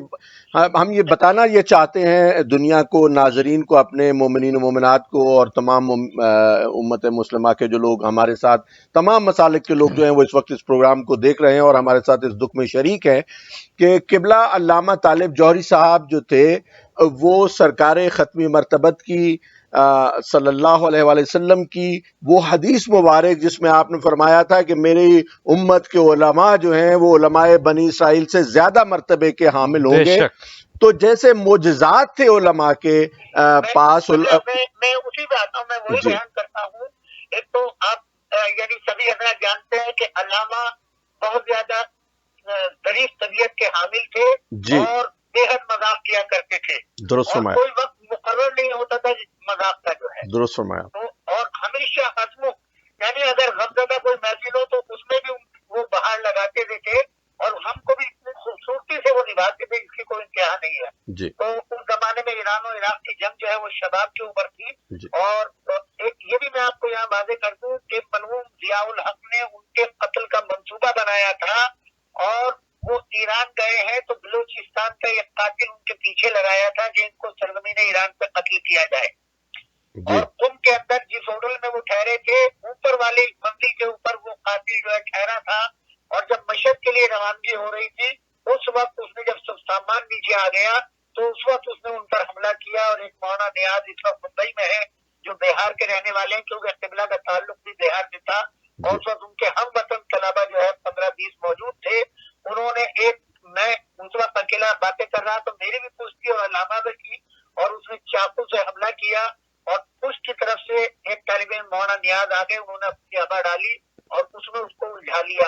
S1: ہم یہ بتانا یہ چاہتے ہیں دنیا کو، ناظرین کو، اپنے مومنین و مومنات کو اور تمام امت مسلمہ کے جو لوگ ہمارے ساتھ، تمام مسالک کے لوگ جو ہیں وہ اس وقت اس پروگرام کو دیکھ رہے ہیں اور ہمارے ساتھ اس دکھ میں شریک ہیں، کہ قبلہ علامہ طالب جوہری صاحب جو تھے وہ سرکار ختمی مرتبت کی صلی اللہ علیہ وآلہ وسلم کی وہ حدیث مبارک جس میں آپ نے فرمایا تھا کہ میری امت کے علماء جو ہیں وہ علماء بنی اسرائیل سے زیادہ مرتبے کے حامل
S2: بے
S1: ہوں گے.
S2: شک.
S1: تو جیسے معجزات تھے علماء کے پاس
S3: میں اسی پہ آتا ہوں، میں وہی
S1: جی
S3: بیان کرتا ہوں. ایک تو آپ یعنی سبھی حضرات جانتے ہیں کہ علامہ بہت زیادہ ظریف طبیعت کے حامل تھے
S1: جی
S3: اور بے حد مذاق کیا کرتے تھے،
S1: درست
S3: اور
S1: فرمایا
S3: کوئی وقت مقرر نہیں ہوتا تھا مذاق کا جو ہے.
S1: درست فرمایا
S3: تو اور ہمیشہ ہسمکھ، یعنی اگر غمزدہ کوئی محفل ہو تو اس میں بھی وہ بہار لگاتے تھے اور ہم کو بھی اتنی خوبصورتی سے وہ نبھاتے تھے جس کی کوئی انتہا نہیں ہے.
S1: جی
S3: تو اس زمانے میں ایران و عراق کی جنگ جو ہے وہ شباب کے اوپر تھی.
S1: جی
S3: اور ایک یہ بھی میں آپ کو یہاں واضح کر دوں کہ مرحوم ضیاء الحق نے ان کے قتل کا منصوبہ بنایا تھا اور وہ ایران گئے ہیں تو بلوچستان کا ایک قاتل ان کے پیچھے لگایا تھا کہ ان کو سرزمین ایران پہ قتل کیا جائے.
S1: جی
S3: اور قم کے اندر جس ہوٹل میں وہ ٹھہرے تھے اوپر والی منزل کے اوپر وہ قاتل جو ہے ٹھہرا تھا. اور جب مشہد کے لیے روانگی ہو رہی تھی اس وقت اس نے جب سب سامان نیچے آ گیا تو اس وقت اس نے ان پر حملہ کیا. اور ایک مولانا نیاز اس وقت ممبئی میں ہے جو بہار کے رہنے والے ہیں کیونکہ قبلہ کا تعلق بھی بہار سے تھا اور اس وقت ان کے ہم وطن طلبہ جو ہے 15-20 موجود تھے. انہوں نے میں اس وقت اکیلا باتیں کر رہا تو میری بھی پوچھ کی اور علامہ بھی کی اور اس نے چاقو سے حملہ کیا اور اس کی طرف سے ایک طالب علم مولانا نیاز آگے انہوں نے اپنی ہوا ڈالی اور اس میں اس کو الجھا لیا.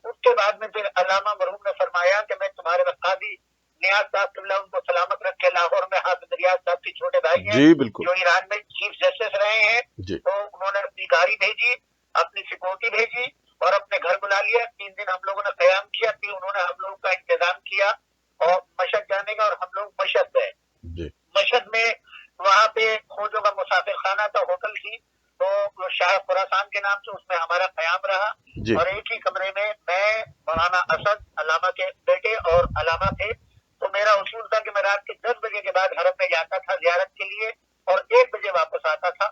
S3: اس کے بعد میں پھر علامہ مرحوم نے فرمایا کہ میں تمہارے قاضی نیاز صاحب قبلہ ان کو سلامت رکھے لاہور میں حافظ ریاض صاحب کے چھوٹے بھائی ہیں
S1: جی بالکل
S3: جو ایران میں چیف جسٹس رہے ہیں.
S1: جی
S3: تو انہوں نے اپنی گاڑی بھیجی، اپنی سیکورٹی بھیجی اور اپنے گھر بلا لیا. 3 دن ہم لوگوں نے قیام کیا، پھر انہوں نے ہم لوگوں کا انتظام کیا اور مشہد جانے کا اور ہم لوگ مشہد گئے.
S1: جی
S3: مشہد میں وہاں پہ کھوجوں کا مسافر خانہ تھا، ہوٹل تھی تو شاہ خراسان کے نام سے اس میں ہمارا قیام رہا.
S1: جی
S3: اور ایک ہی کمرے میں مولانا اسد علامہ کے بیٹے اور علامہ تھے. تو میرا اصول تھا کہ میں رات کے 10 بجے کے بعد حرم میں جاتا تھا زیارت کے لیے اور 1 بجے واپس آتا تھا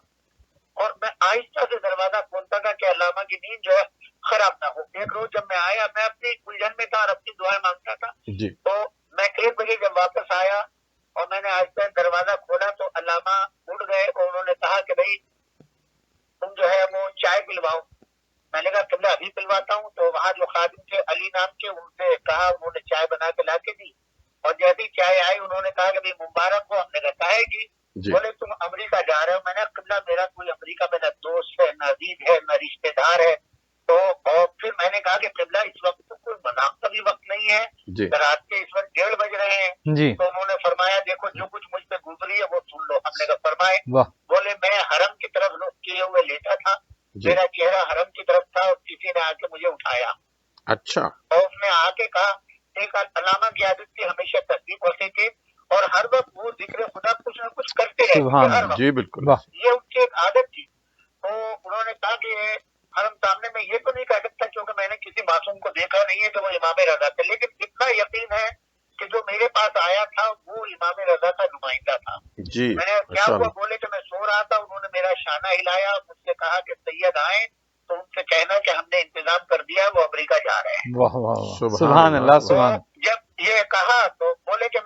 S3: اور میں آہستہ سے دروازہ کھولتا تھا کہ علامہ کی نیند جو ہے خراب نہ ہو. ایک روز جب میں آیا میں اپنی الجھن میں تھا اور اپنی دعائیں مانگتا تھا.
S1: جی
S3: تو میں 1 بجے جب واپس آیا اور میں نے آہستہ دروازہ کھولا تو علامہ اٹھ گئے اور انہوں نے کہا کہ بھائی تم جو ہے وہ چائے پلواؤ. میں نے کہا قبلہ ابھی پلواتا ہوں. تو وہاں جو خادم تھے علی نام کے ان سے کہا، انہوں نے چائے بنا کے لا کے دی اور جیسے ہی چائے آئی انہوں نے کہا کہ بھائی مبارک ہو. ہم نے کہا ہے جی.
S1: جی
S3: بولے تم امریکہ جا رہے ہو؟ میں نے کہا قبلہ میرا کوئی امریکہ میں نہ دوست ہے نہ عزیز ہے نہ رشتے دار ہے. تو اور پھر میں نے کہا کہ قبلہ اس وقت تو کوئی مذاق کا بھی وقت نہیں ہے،
S1: جی
S3: رات کے اس وقت 1:30 بج رہے ہیں.
S2: جی
S3: تو انہوں نے فرمایا دیکھو جو کچھ مجھ پہ گزری ہے وہ سن لو. ہم نے کہا فرمائے.
S2: واہ
S3: بولے میں حرم کی طرف رخ کیے ہوئے لیٹا تھا،
S1: جی
S3: میرا چہرہ حرم کی طرف تھا اور کسی نے آ کے مجھے اٹھایا
S1: اچھا
S3: اور اس نے آ کے کہا ایک علامہ کی عادت تھی ہمیشہ تصدیق ہوتے تھے اور ہر وقت وہ ذکر خدا کچھ نہ کچھ کرتے رہتے
S2: سبحان
S3: تھے ہر
S2: اللہ.
S3: وقت.
S1: جی بالکل
S2: واہ
S3: یہ ان کی ایک عادت تھی. تو انہوں نے کہا کہ حرم سامنے میں یہ تو نہیں کہہ سکتا کیونکہ میں نے کسی معصوم کو دیکھا نہیں ہے کہ وہ امام رضا تھے، لیکن اتنا یقین ہے کہ جو میرے پاس آیا تھا وہ امام رضا کا نمائندہ تھا.
S1: جی
S3: میں نے کیا
S1: ماشاء
S3: ہوا؟
S1: اللہ
S3: بولے کہ میں سو رہا تھا. انہوں نے میرا شانہ ہلایا، مجھ سے کہا کہ سید آئیں تو ان سے کہنا کہ ہم نے انتظام کر دیا ہے، وہ امریکہ جا رہے ہیں.
S2: واہ واہ واہ
S1: سبحان
S2: سبحان
S1: اللہ،
S2: اللہ
S3: تو
S2: سبحان اللہ.
S3: جب یہ کہا تو بولے کہ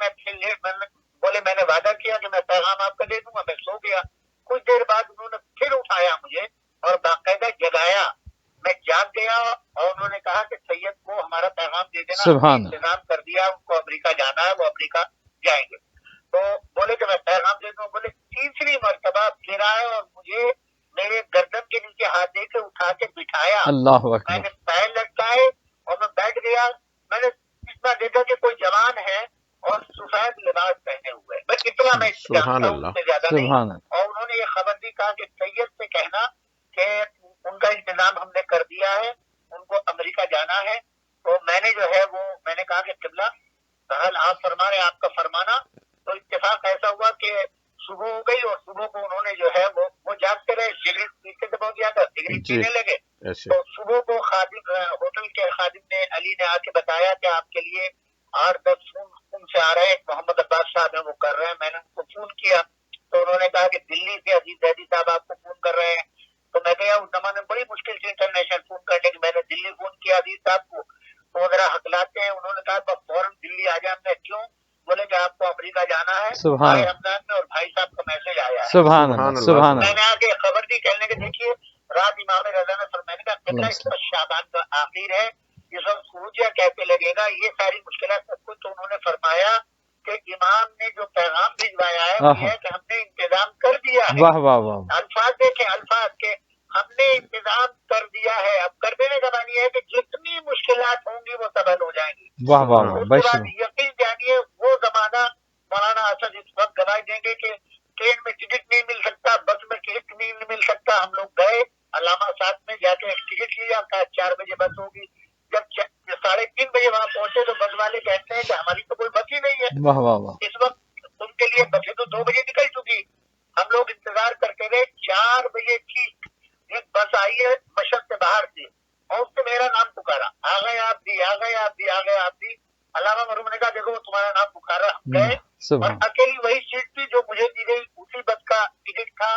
S3: میں نے وعدہ کیا کہ میں پیغام آپ کو دے دوں گا. میں سو گیا. کچھ دیر بعد انہوں نے پھر اٹھایا مجھے اور باقاعدہ جگایا. میں جاگ گیا اور انہوں نے کہا کہ سید کو ہمارا پیغام دے دینا، ہم نے
S2: سبحان اللہ.
S3: انتظام کر دیا، ان کو امریکہ جانا ہے، وہ امریکہ جائیں گے. تو بولے کہ میں پیغام دے دوں. بولے تیسری مرتبہ پھر آئے اور مجھے میرے گردن کے نیچے ہاتھ دے کے اٹھا کے بٹھایا.
S2: اللہ
S3: میں
S2: اکبر.
S3: نے پیر لٹکائے اور میں بیٹھ گیا. میں نے اتنا دیکھا کہ کوئی جوان ہے اور سفید لباس پہنے ہوئے. بس اتنا میں
S1: سبحان
S3: جانتا ہوں،
S1: اللہ
S3: اس سے زیادہ نہیں.
S2: سبحان اللہ.
S3: اور انہوں نے یہ خبر دی، کہا کہ سید سے کہنا کہ ان کا انتظام ہم نے کر دیا ہے، ان کو امریکہ جانا ہے. تو میں نے جو ہے وہ میں نے کہا کہ قبلہ بہرحال آپ فرما رہے ہیں، آپ کا فرمانا. تو اتفاق ایسا ہوا کہ صبح ہو گئی اور صبح کو انہوں نے جو ہے وہ جاگتے رہے، سگریٹ پیتے سے بہت زیادہ سگریٹ
S1: جی
S3: پینے لگے.
S1: ایسے
S3: تو صبح کو خادم ہوٹل کے خادم نے علی نے آ کے بتایا کہ آپ کے لیے 8-10 فون سے آ رہے ہیں، محمد عباس صاحب ہیں وہ کر رہے ہیں. میں نے ان کو فون کیا تو انہوں نے کہا کہ دلی سے عزیز زیدی صاحب آپ کو فون کر رہے ہیں. تو میں گیا، اس زمانے میں بڑی مشکل سے انٹرنیشنل فون کرنے کی. میں نے دلی فون کیا عزیز صاحب کو، تو ذرا حقلاتے ہیں. انہوں نے کہا بس فوراً دلی آ جائیں. میں کیوں؟ بولے کہ آپ کو امریکہ جانا ہے،
S2: سبحان
S3: بھائی
S2: اللہ.
S3: رمضان میں اور بھائی صاحب کا میسج آیا ہے.
S2: سبحان اللہ
S1: سبحان اللہ
S2: سبحان
S3: میں
S2: اللہ
S3: نے آگے خبر دی کہنے کے دیکھیے رات امام رضا نے فرمایا کہ
S2: اللہ
S3: قبلہ اس پر شعبان کا آخر ہے یہ سب سورج کیسے لگے گا یہ ساری مشکلات سب کچھ، تو انہوں نے فرمایا کہ امام نے جو پیغام بھجوایا ہے وہ یہ ہے کہ ہم نے انتظام کر دیا ہے.
S2: واہ واہ واہ
S3: الفاظ دیکھیں، الفاظ کے ہم نے انتظام کر دیا ہے. اب کر دینے کا معنی ہے کہ جتنی مشکلات ہوں گی وہ سب حل ہو جائیں گی.
S2: واہ واہ واہ
S3: اس
S2: بے
S3: کے بعد
S2: شک
S3: یقین جانیے وہ زمانہ مولانا اسد اس وقت گواہی دیں گے کہ ٹرین میں ٹکٹ نہیں مل سکتا، بس میں ٹکٹ نہیں مل سکتا. ہم لوگ گئے علامہ ساتھ میں جا کے ٹکٹ لیا، کہا 4 بجے بس ہوگی. جب 3:30 بجے وہاں پہنچے تو بس والے کہتے ہیں کہ ہماری تو کوئی بس ہی نہیں ہے
S2: واہ واہ واہ
S3: اس وقت، تم کے لیے بسیں تو 2 بجے نکل چکی. ہم لوگ انتظار کرتے رہے. 4 بجے ٹھیک ایک بس آئی ہے مشہد سے باہر سے، اور اس نے میرا نام پکارا، آ گئے آپ بھی، آ گئے آپ بھی، آ گئے آپ بھی. علامہ مرحوم نے کہا دیکھو تمہارا نام پکارا. ہم گئے اور
S2: سبحان
S3: اکیلی وہی سیٹ تھی جو مجھے دی گئی، اسی بس کا ٹکٹ تھا.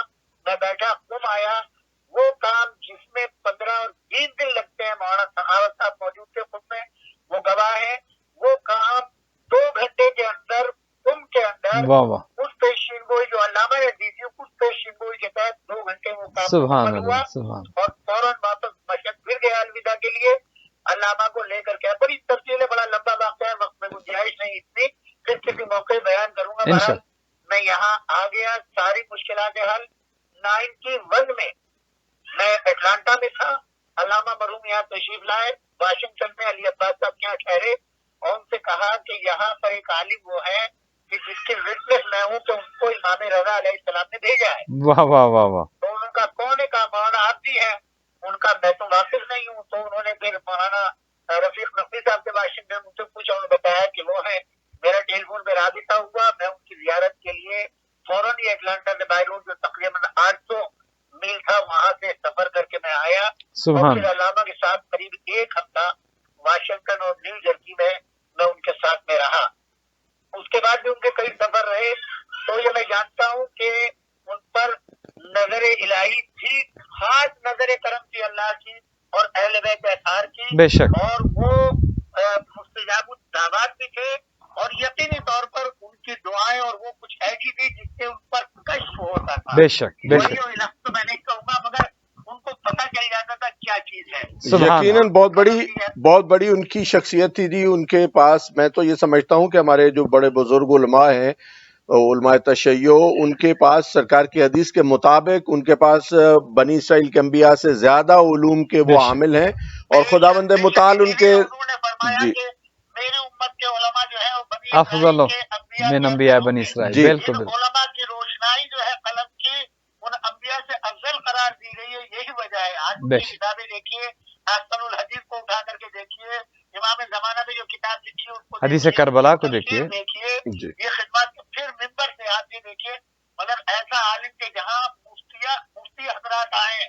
S3: میں بیٹھا، تم آیا. وہ کام جس میں 15 اور 20 دن لگتے ہیں، مولانا سخاوت صاحب موجود تھے خود میں، وہ گواہ ہے. وہ کام 2 گھنٹے کے اندر تم کے اندر
S2: واہ واہ
S3: اس پیشین گوئی جو علامہ نے دی تھی، اس پیشین گوئی کے تحت 2 گھنٹے وہ کام
S2: سبحان
S3: مکمل ہوا
S2: اللہ سبحان
S3: اور فوراً واپس مشہد پھر گیا الوداع کے لیے. علامہ کو لے کر کے بڑی تفصیل ہے، بڑا لمبا واقعہ ہے، وقت میں گنجائش نہیں اتنی، پھر کسی موقع بیان کروں گا. بہرحال
S2: انشاءاللہ
S3: میں یہاں آ گیا، ساری مشکلات حل. 91 میں میں اٹلانٹا میں تھا. علامہ مرحوم یہاں تشریف لائے، واشنگٹن میں علی عباس صاحب کے یہاں ٹھہرے، اور ان سے کہا کہ یہاں پر ایک عالم وہ ہے کہ جس کے وٹنس میں ہوں کہ ان کو امام رضا علیہ السلام نے بھیجا ہے.
S2: واہ واہ واہ واہ
S3: تو ان کا کون ہے؟ کہا مولانا آپ بھی ہیں. ان کا میں تو واقف نہیں ہوں. تو انہوں نے پھر مولانا رفیق نقوی صاحب سے واشنگٹن ان سے پوچھا، انہوں نے بتایا کہ وہ ہیں. میرا ٹیلی فون پہ رابطہ ہوا، میں ان کی زیارت کے لیے فوراً ہی اٹلانٹا سے بائی روڈ جو تقریباً 800 میل تھا وہاں سے سفر کر کے میں آیا، اور
S2: سبحان
S3: پھر علامہ کے ساتھ قریب 1 ہفتہ واشنگٹن اور نیو جرسی میں ان کے ساتھ میں رہا. اس کے بعد بھی ان کے کئی سفر رہے. تو یہ میں جانتا ہوں کہ ان پر نظر الہی تھی، خاص نظر کرم تھی اللہ کی اور اہل بیت اطہار کی،
S2: بے شک
S3: اور وہ مستجاب الدعوات بھی تھے، اور یقینی طور پر ان کی دعائیں اور وہ کچھ ایسی تھی جس سے ان پر کشف ہوتا تھا.
S2: بے شک بے
S3: وہی
S2: شک
S3: لفظ تو میں نہیں کہوں گا، مگر ان کو پتہ چل جاتا تھا کیا چیز ہے.
S2: سبحان
S1: یقیناً بہت بڑی ان کی شخصیت تھی جی. ان کے پاس میں تو یہ سمجھتا ہوں کہ ہمارے جو بڑے بزرگ علماء ہیں، علماء تشیع، ان کے پاس سرکار کی حدیث کے مطابق ان کے پاس بنی اسرائیل کے انبیاء سے زیادہ علوم کے
S2: بے
S1: وہ
S2: شک
S1: عامل ہیں، اور خداوند متعال ان کے
S3: حضور نے فرمایا
S1: جی
S3: کہ میرے امت کے علماء جو ہے وہ بنی
S2: افضل
S3: اسرائیل کے انبیاء
S2: من
S3: کے
S2: انبیاء
S3: افضل
S2: بنی
S3: ہوں گے.
S2: اسرائیل
S1: جی
S2: بالکل
S3: ان
S2: بالکل
S3: علماء کی روشنائی جو ہے قلم کی ان انبیاء سے افضل قرار دی گئی ہے. یہی وجہ ہے. آج
S2: بے
S3: کی
S2: شک
S3: کتابیں دیکھیے، احسن الحدیث کو اٹھا کر کے دیکھیے، امام زمانہ میں جو کتاب لکھی ہے اس کو
S2: حدیث
S3: دیکھیے،
S2: کربلا کو
S3: تفسیر
S2: دیکھیے
S3: دیکھیے،
S1: جی
S3: یہ خدمات. پھر ممبر سے آپ یہ دیکھیے، مگر ایسا عالم کہ جہاں مفتی حضرات آئے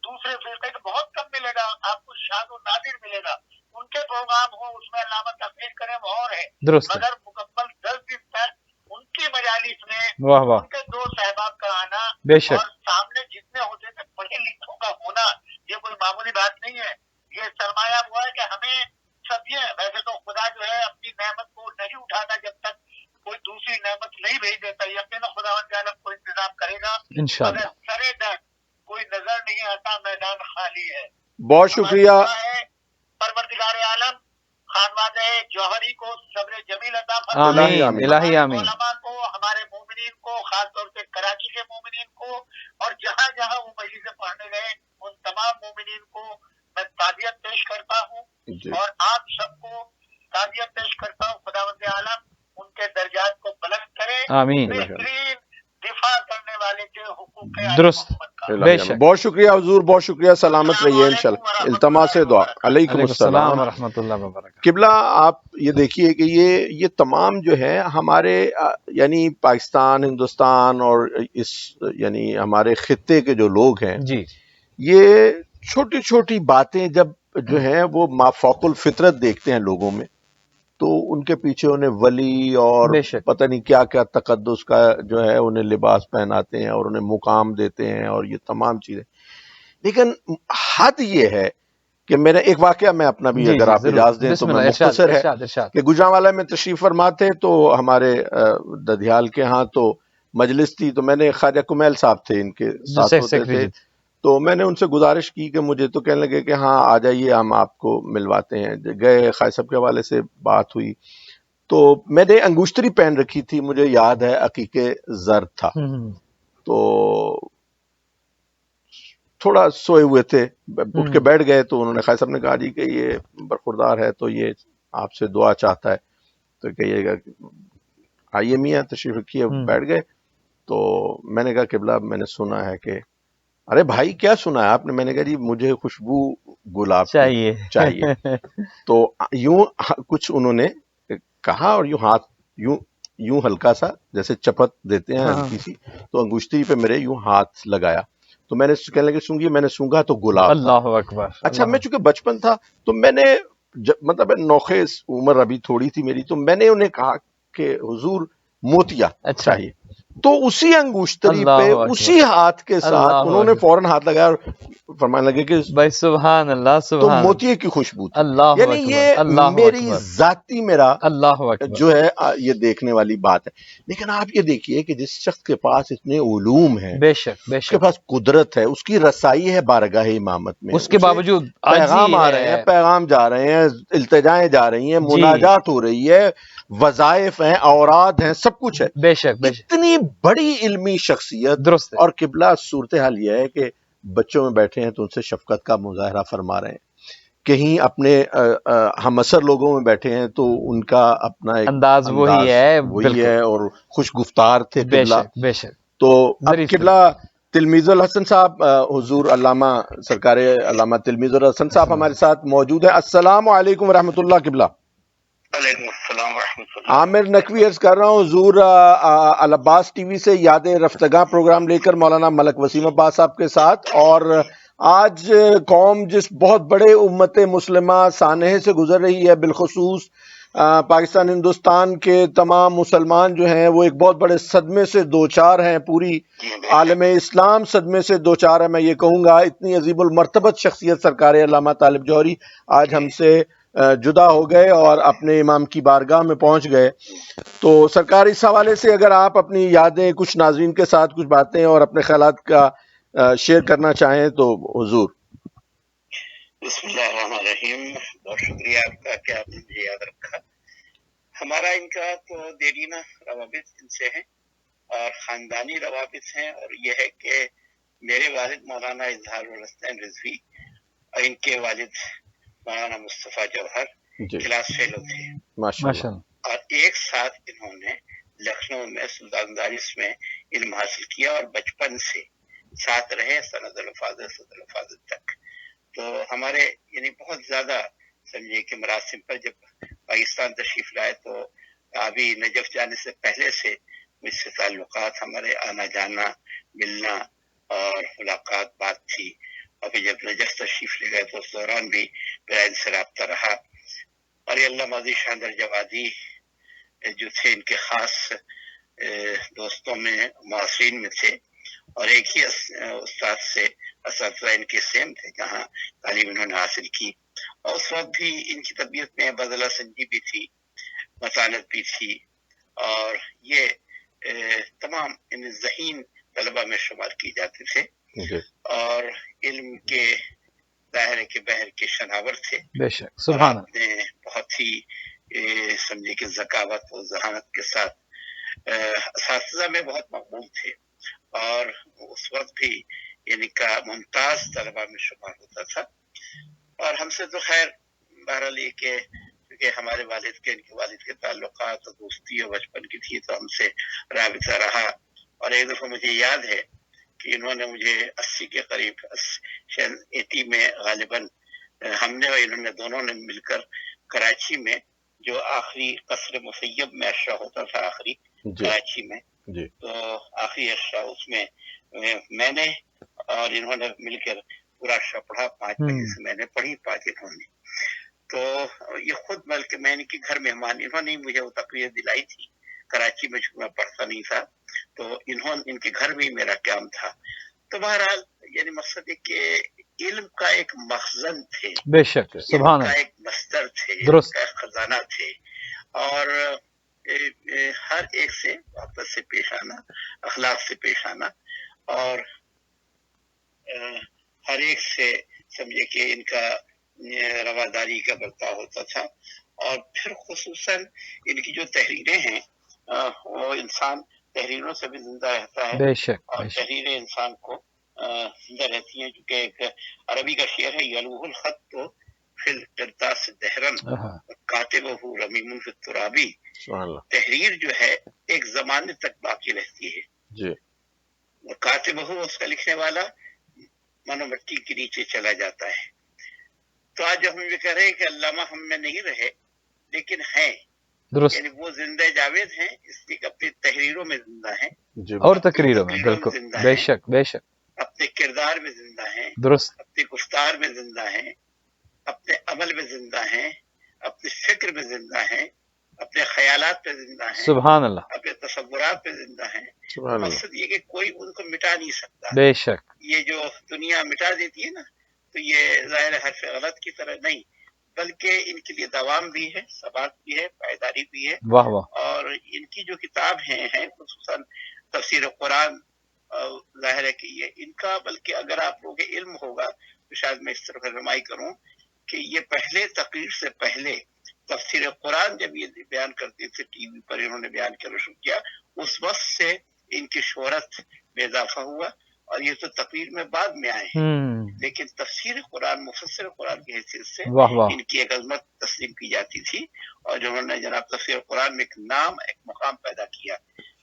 S3: دوسرے فرقے کے بہت کم ملے گا آپ کو، شاذ و نادر ملے گا. ان کے پروگرام ہوں اس میں علامہ تقریر کریں وہ اور ہے،
S2: درست ہے
S3: مگر مکمل 10 دن تک ان کی مجالس میں
S2: واہ واہ
S3: ان کے 2 صحباب کا آنا
S2: بے شک
S3: اور سامنے جتنے ہوتے تھے پڑھے لکھوں کا ہونا، یہ کوئی معمولی بات نہیں ہے. یہ سرمایہ ہوا ہے کہ ہمیں سب یہ، ویسے تو خدا جو ہے اپنی نعمت کو نہیں اٹھاتا جب تک کوئی دوسری نعمت نہیں بھیج دیتا. یقینا خدا تعالیٰ کو انتظام کرے گا،
S2: انشاءاللہ.
S3: مگر سرے درد کوئی نظر نہیں آتا، میدان خالی ہے.
S1: بہت
S3: ہماری
S1: شکریہ.
S3: دعا ہے پروردگار عالم خانوادہ جوہری کو صبر جمیل عطا فرمائے.
S1: الہی
S2: آمین
S1: آمین.
S2: الہی
S3: ہمارے
S2: آمین.
S3: علماء کو، ہمارے مومنین کو، خاص طور سے کراچی کے مومنین کو، اور جہاں جہاں وہ مجلسیں پڑھنے گئے ان تمام مومنین کو میں تعزیت پیش کرتا ہوں،
S1: جی
S3: اور آپ سب کو تعزیت پیش کرتا ہوں. خداوند عالم ان کے درجات کو بلند کرے،
S2: آمین
S3: بہترین دفاع کرنے والے کے حقوق آل
S2: درست
S3: محمد کا.
S2: بے
S1: الہی آمین.
S2: شک.
S1: بہت شکریہ حضور، بہت شکریہ. سلامت
S3: السلام
S1: رہیے
S3: علیکم
S1: انشاءاللہ.
S3: ورحمۃ
S1: التماس
S3: اللہ
S1: دعا.
S3: وبرکاتہ.
S1: علیکم
S2: علیکم
S1: السلام.
S2: السلام ورحمۃ اللہ وبرکاتہ.
S1: قبلہ آپ یہ دیکھیے کہ یہ تمام جو ہے ہمارے یعنی پاکستان، ہندوستان اور اس یعنی ہمارے خطے کے جو لوگ ہیں،
S2: جی
S1: یہ چھوٹی چھوٹی باتیں جب جو ہیں وہ مافوق الفطرت دیکھتے ہیں لوگوں میں، تو ان کے پیچھے انہیں ولی اور
S2: بے شک
S1: پتہ نہیں کیا کیا تقدس کا جو ہے انہیں لباس پہناتے ہیں اور انہیں مقام دیتے ہیں اور یہ تمام چیزیں. لیکن حد یہ ہے کہ میرا ایک واقعہ میں اپنا بھی
S2: جی
S1: اگر
S2: جی
S1: آپ
S2: ضرور.
S1: اجازت دیں تو
S2: بسم
S1: میں
S2: اللہ. ارشاد
S1: مختصر ہے
S2: ارشاد ارشاد.
S1: کہ گجرانوالہ میں تشریف فرما تھے تو ہمارے ددھیال کے ہاں تو مجلس تھی، تو میں نے خواجہ کمیل صاحب تھے ان کے
S2: جو
S1: ساتھ ہوتے
S2: سیکرٹری
S1: تھے، تو میں نے ان سے گزارش کی کہ مجھے تو کہنے لگے کہ ہاں آ جائیے ہم آپ کو ملواتے ہیں. گئے، خواجہ صاحب کے حوالے سے بات ہوئی، تو میں نے انگوشتری پہن رکھی تھی، مجھے یاد ہے عقیقے زر تھا، تو تھوڑا سوئے ہوئے تھے، اٹھ کے بیٹھ گئے، تو انہوں نے خواجہ صاحب نے کہا جی کہ یہ برخوردار ہے تو یہ آپ سے دعا چاہتا ہے، تو کہیے گا آئیے میاں تشریف رکھیے. بیٹھ گئے، تو میں نے کہا قبلہ میں نے سنا ہے کہ، ارے بھائی کیا سنا ہے آپ نے؟ میں نے کہا جی مجھے خوشبو گلاب کی چاہیے. تو یوں کچھ انہوں نے کہا اور یوں ہاتھ یوں ہلکا سا جیسے چپت دیتے ہیں ہلکی سی، تو انگوشتی پہ میرے یوں ہاتھ لگایا، تو میں نے کہنے لگے سونگی، میں نے سونگا تو گلاب تھا.
S2: اللہ اکبر.
S1: اچھا میں چونکہ بچپن تھا تو میں نے مطلب نوخیز عمر ابھی تھوڑی تھی میری، تو میں نے انہیں کہا کہ حضور موتیا چاہیے، تو اسی انگوشتری پہ اسی ہاتھ کے ساتھ انہوں نے فوراً ہاتھ لگایا اور فرمانے لگے کہ
S2: بھائی سبحان اللہ،
S1: تو
S2: سبحان
S1: موتیے کی خوشبو تھی.
S2: اللہ
S1: یعنی
S2: اکبر،
S1: یہ
S2: اللہ
S1: میری
S2: اکبر،
S1: ذاتی میرا
S2: اللہ اکبر.
S1: جو ہے یہ دیکھنے والی بات ہے. لیکن آپ یہ دیکھیے کہ جس شخص کے پاس اتنے علوم ہیں،
S2: بے شک بے
S1: اس کے
S2: شک،
S1: پاس قدرت ہے، اس کی رسائی ہے بارگاہ امامت میں،
S2: اس کے
S1: اسے
S2: باوجود
S1: پیغام
S2: عاجزی
S1: آ رہے ہیں،
S2: ہے.
S1: پیغام جا رہے ہیں، التجائیں جا رہی ہیں،
S2: جی
S1: مناجات ہو رہی ہے، وظائف ہیں، اوراد ہیں، سب کچھ ہے.
S2: بے شک بے شک،
S1: اتنی بڑی علمی شخصیت،
S2: درست ہے.
S1: اور قبلہ صورتحال یہ ہے کہ بچوں میں بیٹھے ہیں تو ان سے شفقت کا مظاہرہ فرما رہے ہیں، کہیں اپنے ہم اثر لوگوں میں بیٹھے ہیں تو ان کا اپنا ایک
S2: انداز وہی ہے،
S1: وہی
S2: بالکل
S1: ہے، اور خوش گفتار تھے
S2: بے
S1: قبلہ.
S2: شک بے شک.
S1: تو اب
S2: ظریف
S1: قبلہ تلمیذ الحسن صاحب، حضور علامہ سرکار علامہ تلمیذ الحسن صاحب ہمارے ساتھ موجود ہیں. السلام علیکم ورحمۃ اللہ. قبلہ
S3: وعلیکم السلام ورحمۃ اللہ.
S1: عامر نقوی عرض کر رہا ہوں، حضور العباس ٹی وی سے یاد رفتگاں پروگرام لے کر مولانا ملک وسیم عباس صاحب کے ساتھ. اور آج قوم جس بہت بڑے امت مسلمہ سانحے سے گزر رہی ہے، بالخصوص پاکستان ہندوستان کے تمام مسلمان جو ہیں وہ ایک بہت بڑے صدمے سے دوچار ہیں، پوری عالم اسلام صدمے سے دوچار ہے. میں یہ کہوں گا اتنی عظیم المرتبت شخصیت سرکار علامہ طالب جوہری آج ہم سے جدا ہو گئے اور اپنے امام کی بارگاہ میں پہنچ گئے. تو سرکار اس حوالے سے اگر آپ اپنی یادیں کچھ ناظرین کے ساتھ کچھ باتیں اور اپنے خیالات کا شیئر کرنا چاہیں تو حضور.
S3: بسم اللہ الرحمن الرحیم. بہت شکریہ آپ کا کہ آپ نے مجھے یاد رکھا. ہمارا ان کا تو دیرینہ روابط ان سے ہیں اور خاندانی روابط ہیں، اور یہ ہے کہ میرے والد مولانا اظہار الحسن رضوی اور ان کے والد مولانا مصطفیٰ جوہر کلاس فیلو تھے
S1: ماشاءاللہ،
S3: اور ایک ساتھ انہوں نے لکھنؤ میں سلطان دارس میں علم حاصل کیا اور بچپن سے ساتھ رہے سند الفاظل تک. تو ہمارے یعنی بہت زیادہ سمجھے کہ مراسم پر جب پاکستان تشریف لائے تو ابھی نجف جانے سے پہلے سے مجھ سے تعلقات، ہمارے آنا جانا، ملنا اور ملاقات بات تھی. اور پھر جب نجف تشریف لے گئے تو اس دوران بھی میرا ان سے رابطہ رہا. اور یہ اللہ ماضی شاندر جوادی جو تھے ان کے خاص دوستوں میں معاصرین میں تھے، اور ایک ہی استاد سے اساتذہ ان کے سیم تھے جہاں تعلیم انہوں نے حاصل کی. اور اس وقت بھی ان کی طبیعت میں بدلہ سنجی بھی تھی، متانت بھی تھی، اور یہ تمام ان ذہین طلبہ میں شمار کی جاتے تھے اور علم کے دائرے کے بحر کے شناور تھے.
S2: بے شک سبحان
S3: اللہ نے بہت ہی سمجھے کہ ذکاوت اور ذہانت کے ساتھ اساتذہ میں بہت مقبول تھے، اور اس وقت بھی ان کا ممتاز طلبہ میں شمار ہوتا تھا. اور ہم سے تو خیر بہرحال یہ کہ کیونکہ ہمارے والد کے ان کے والد کے تعلقات اور دوستی اور بچپن کی تھی تو ہم سے رابطہ رہا. اور ایک دفعہ مجھے یاد ہے کہ انہوں نے مجھے 80 کے قریب 80 میں غالباً ہم نے اور انہوں نے دونوں نے مل کر کراچی میں جو آخری قصر مسیب میں اشرا ہوتا تھا آخری کراچی میں، تو آخری اشرا اس میں میں نے اور انہوں نے مل کر پورا اشرا پڑھا. 5 بجے سے میں نے پڑھی، 5 انہوں نے. تو یہ خود بلکہ میں ان کے گھر مہمان، انہوں نے مجھے وہ تقریر دلائی تھی کراچی میں، چونکہ میں پڑھتا نہیں تھا تو ان کے گھر میں میرا قیام تھا. تو بہرحال یعنی مقصد ہے کہ علم کا ایک مخزن تھے،
S2: بے شک سبحان
S3: کا
S2: اللہ،
S3: ایک مصدر تھے،
S2: درست
S3: کا ایک خزانہ تھے. اور ہر ایک سے واپس سے پیش آنا، اخلاق سے پیش آنا، اور ہر ایک سے سمجھے کہ ان کا رواداری کا برتاؤ ہوتا تھا. اور پھر خصوصاً ان کی جو تحریریں ہیں وہ انسان تحریروں سے بھی زندہ رہتا ہے،
S2: بے شک
S3: اور
S2: بے شک.
S3: تحریریں انسان کو زندہ رہتی ہیں. کیونکہ ایک عربی کا شعر ہے، یلوہ الخط تو فی القرطاس دہرن کاتبہ رمیم فی الترابی.
S1: سبحان اللہ.
S3: تحریر جو ہے ایک زمانے تک باقی رہتی ہے،
S1: جی.
S3: اور کاتبہ اس کا لکھنے والا منو مٹی کے نیچے چلا جاتا ہے. تو آج ہم یہ کہہ رہے ہیں کہ علامہ ہم میں نہیں رہے لیکن ہیں،
S2: درست.
S3: یعنی وہ زندہ جاوید ہیں اس لیے کہ اپنی تحریروں میں زندہ ہیں،
S1: جی.
S2: اور تقریروں میں بالکل
S3: زندہ
S2: بے
S3: ہیں،
S2: شک بے شک.
S3: اپنے کردار میں زندہ ہیں،
S2: درست.
S3: اپنی گفتار میں زندہ ہیں، اپنے عمل میں زندہ ہیں، اپنی فکر میں زندہ ہیں، اپنے خیالات پہ زندہ ہیں،
S2: سبحان اللہ.
S3: اپنے تصورات پہ زندہ ہیں.
S1: سبحان اللہ.
S3: مقصد یہ کہ کوئی ان کو مٹا نہیں سکتا.
S2: بے شک.
S3: یہ جو دنیا مٹا دیتی ہے نا، تو یہ ظاہر حرف غلط کی طرح نہیں، بلکہ ان کے لیے دوام بھی ہے، ثبات بھی ہے، پائیداری بھی ہے.
S2: واہ واہ.
S3: اور ان کی جو کتاب ہیں خصوصاً تفسیر قرآن، ظاہر ہے کہ یہ ان کا، بلکہ اگر آپ لوگوں کے علم ہوگا تو شاید میں اس طرف رہنمائی کروں کہ یہ پہلے تقریر سے پہلے تفسیر قرآن جب یہ بیان کرتے تھے ٹی وی پر، انہوں نے بیان کرنا شروع کیا، اس وقت سے ان کی شہرت میں اضافہ ہوا. اور یہ تو تقریر میں بعد میں آئے ہیں، لیکن تفسیر قرآن، مفسر قرآن کی حیثیت سے
S2: واہ واہ.
S3: ان کی ایک عظمت تسلیم کی جاتی تھی، اور جو انہوں نے جناب تفسیر قرآن میں ایک نام، ایک مقام پیدا کیا.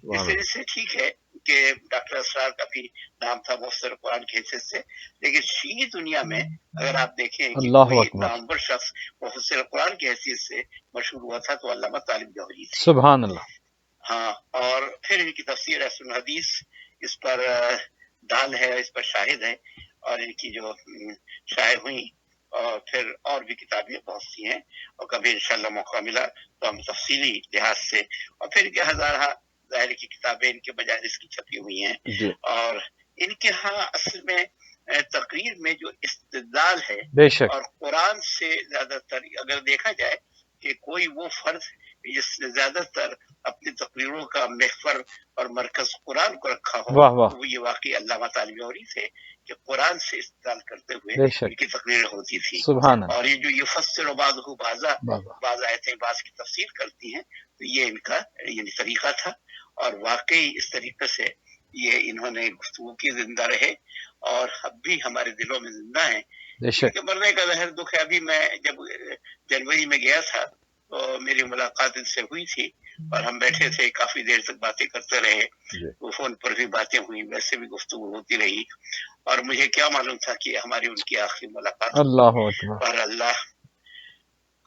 S3: اس وجہ سے ٹھیک ہے کہ ڈاکٹر اسرار کا بھی نام تھا مفسر قرآن کی حیثیت سے، لیکن شیعی دنیا میں اگر آپ دیکھیں کہ
S2: اللہ
S3: کوئی
S2: اکبر.
S3: نامور شخص مفسر قرآن کی حیثیت سے مشہور ہوا تھا تو علامہ طالب جوہری تھے.
S2: سبحان اللہ.
S3: ہاں. اور پھر ان کی تفسیر احسن الحدیث اس پر دال ہے، اس پر شاہد ہے، اور ان کی جو شائع ہوئی، اور پھر اور بھی کتابیں بہت سی ہیں، اور کبھی انشاءاللہ موقع ملا تو ہم تفصیلی لحاظ سے، اور پھر کے ہزارہ ظاہر کی کتابیں ان کے مجالس کی چھپی ہوئی ہیں.
S1: جی.
S3: اور ان کے ہاں اصل میں تقریر میں جو استدلال ہے،
S2: بے شک.
S3: اور قرآن سے زیادہ تر اگر دیکھا جائے کہ کوئی وہ فرد جس نے زیادہ تر اپنی تقریروں کا محور اور مرکز قرآن کو رکھا ہو،
S2: واہ واہ.
S3: تو وہ یہ واقعی علامہ طالب جوہری تھے کہ قرآن سے استدلال کرتے ہوئے
S2: بے
S3: ان
S2: شک.
S3: کی تقریریں ہوتی تھی.
S2: سبحان اللہ.
S3: اور یہ جو یفسر بعضہ بعضا،
S2: واہ واہ.
S3: بعض آیتیں بعض کی تفسیر کرتی ہیں، تو یہ ان کا یعنی طریقہ تھا، اور واقعی اس طریقے سے یہ انہوں نے گفتگو کی، زندہ رہے، اور اب بھی ہمارے دلوں میں زندہ ہیں.
S2: بے شک.
S3: مرنے کا ظاہر دکھ ہے. ابھی میں جب جنوری میں گیا تھا تو میری ملاقات ان سے ہوئی تھی، اور ہم بیٹھے تھے، کافی دیر تک باتیں کرتے رہے، وہ فون پر بھی باتیں ہوئی، ویسے بھی گفتگو ہوتی رہی، اور مجھے کیا معلوم تھا کہ ہماری ان کی آخری ملاقات.
S2: اللہ اکبر.
S3: اور اللہ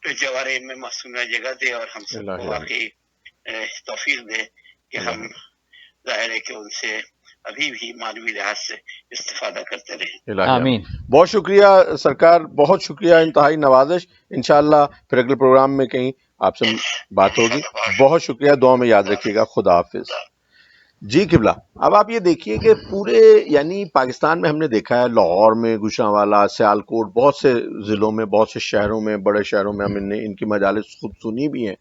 S3: جوارے میں معصومہ جگہ دے، اور ہم سب کو واقعی توفیق دے کہ ہم ظاہر ہے کہ ان سے ابھی بھی معنوی لحاظ سے استفادہ کرتے رہیں.
S2: آمین.
S1: بہت شکریہ سرکار، بہت شکریہ، انتہائی نوازش. انشاءاللہ پھر اگلے پروگرام میں کہیں آپ سے بات ہوگی. بہت شکریہ، دعا میں یاد رکھیے گا. خدا حافظ. جی قبلہ. اب آپ یہ دیکھیے کہ پورے یعنی پاکستان میں ہم نے دیکھا ہے، لاہور میں، گوشانوالا، سیالکوٹ، بہت سے ضلعوں میں، بہت سے شہروں میں، بڑے شہروں میں ہم نے ان کی مجالس خود سنی بھی ہیں،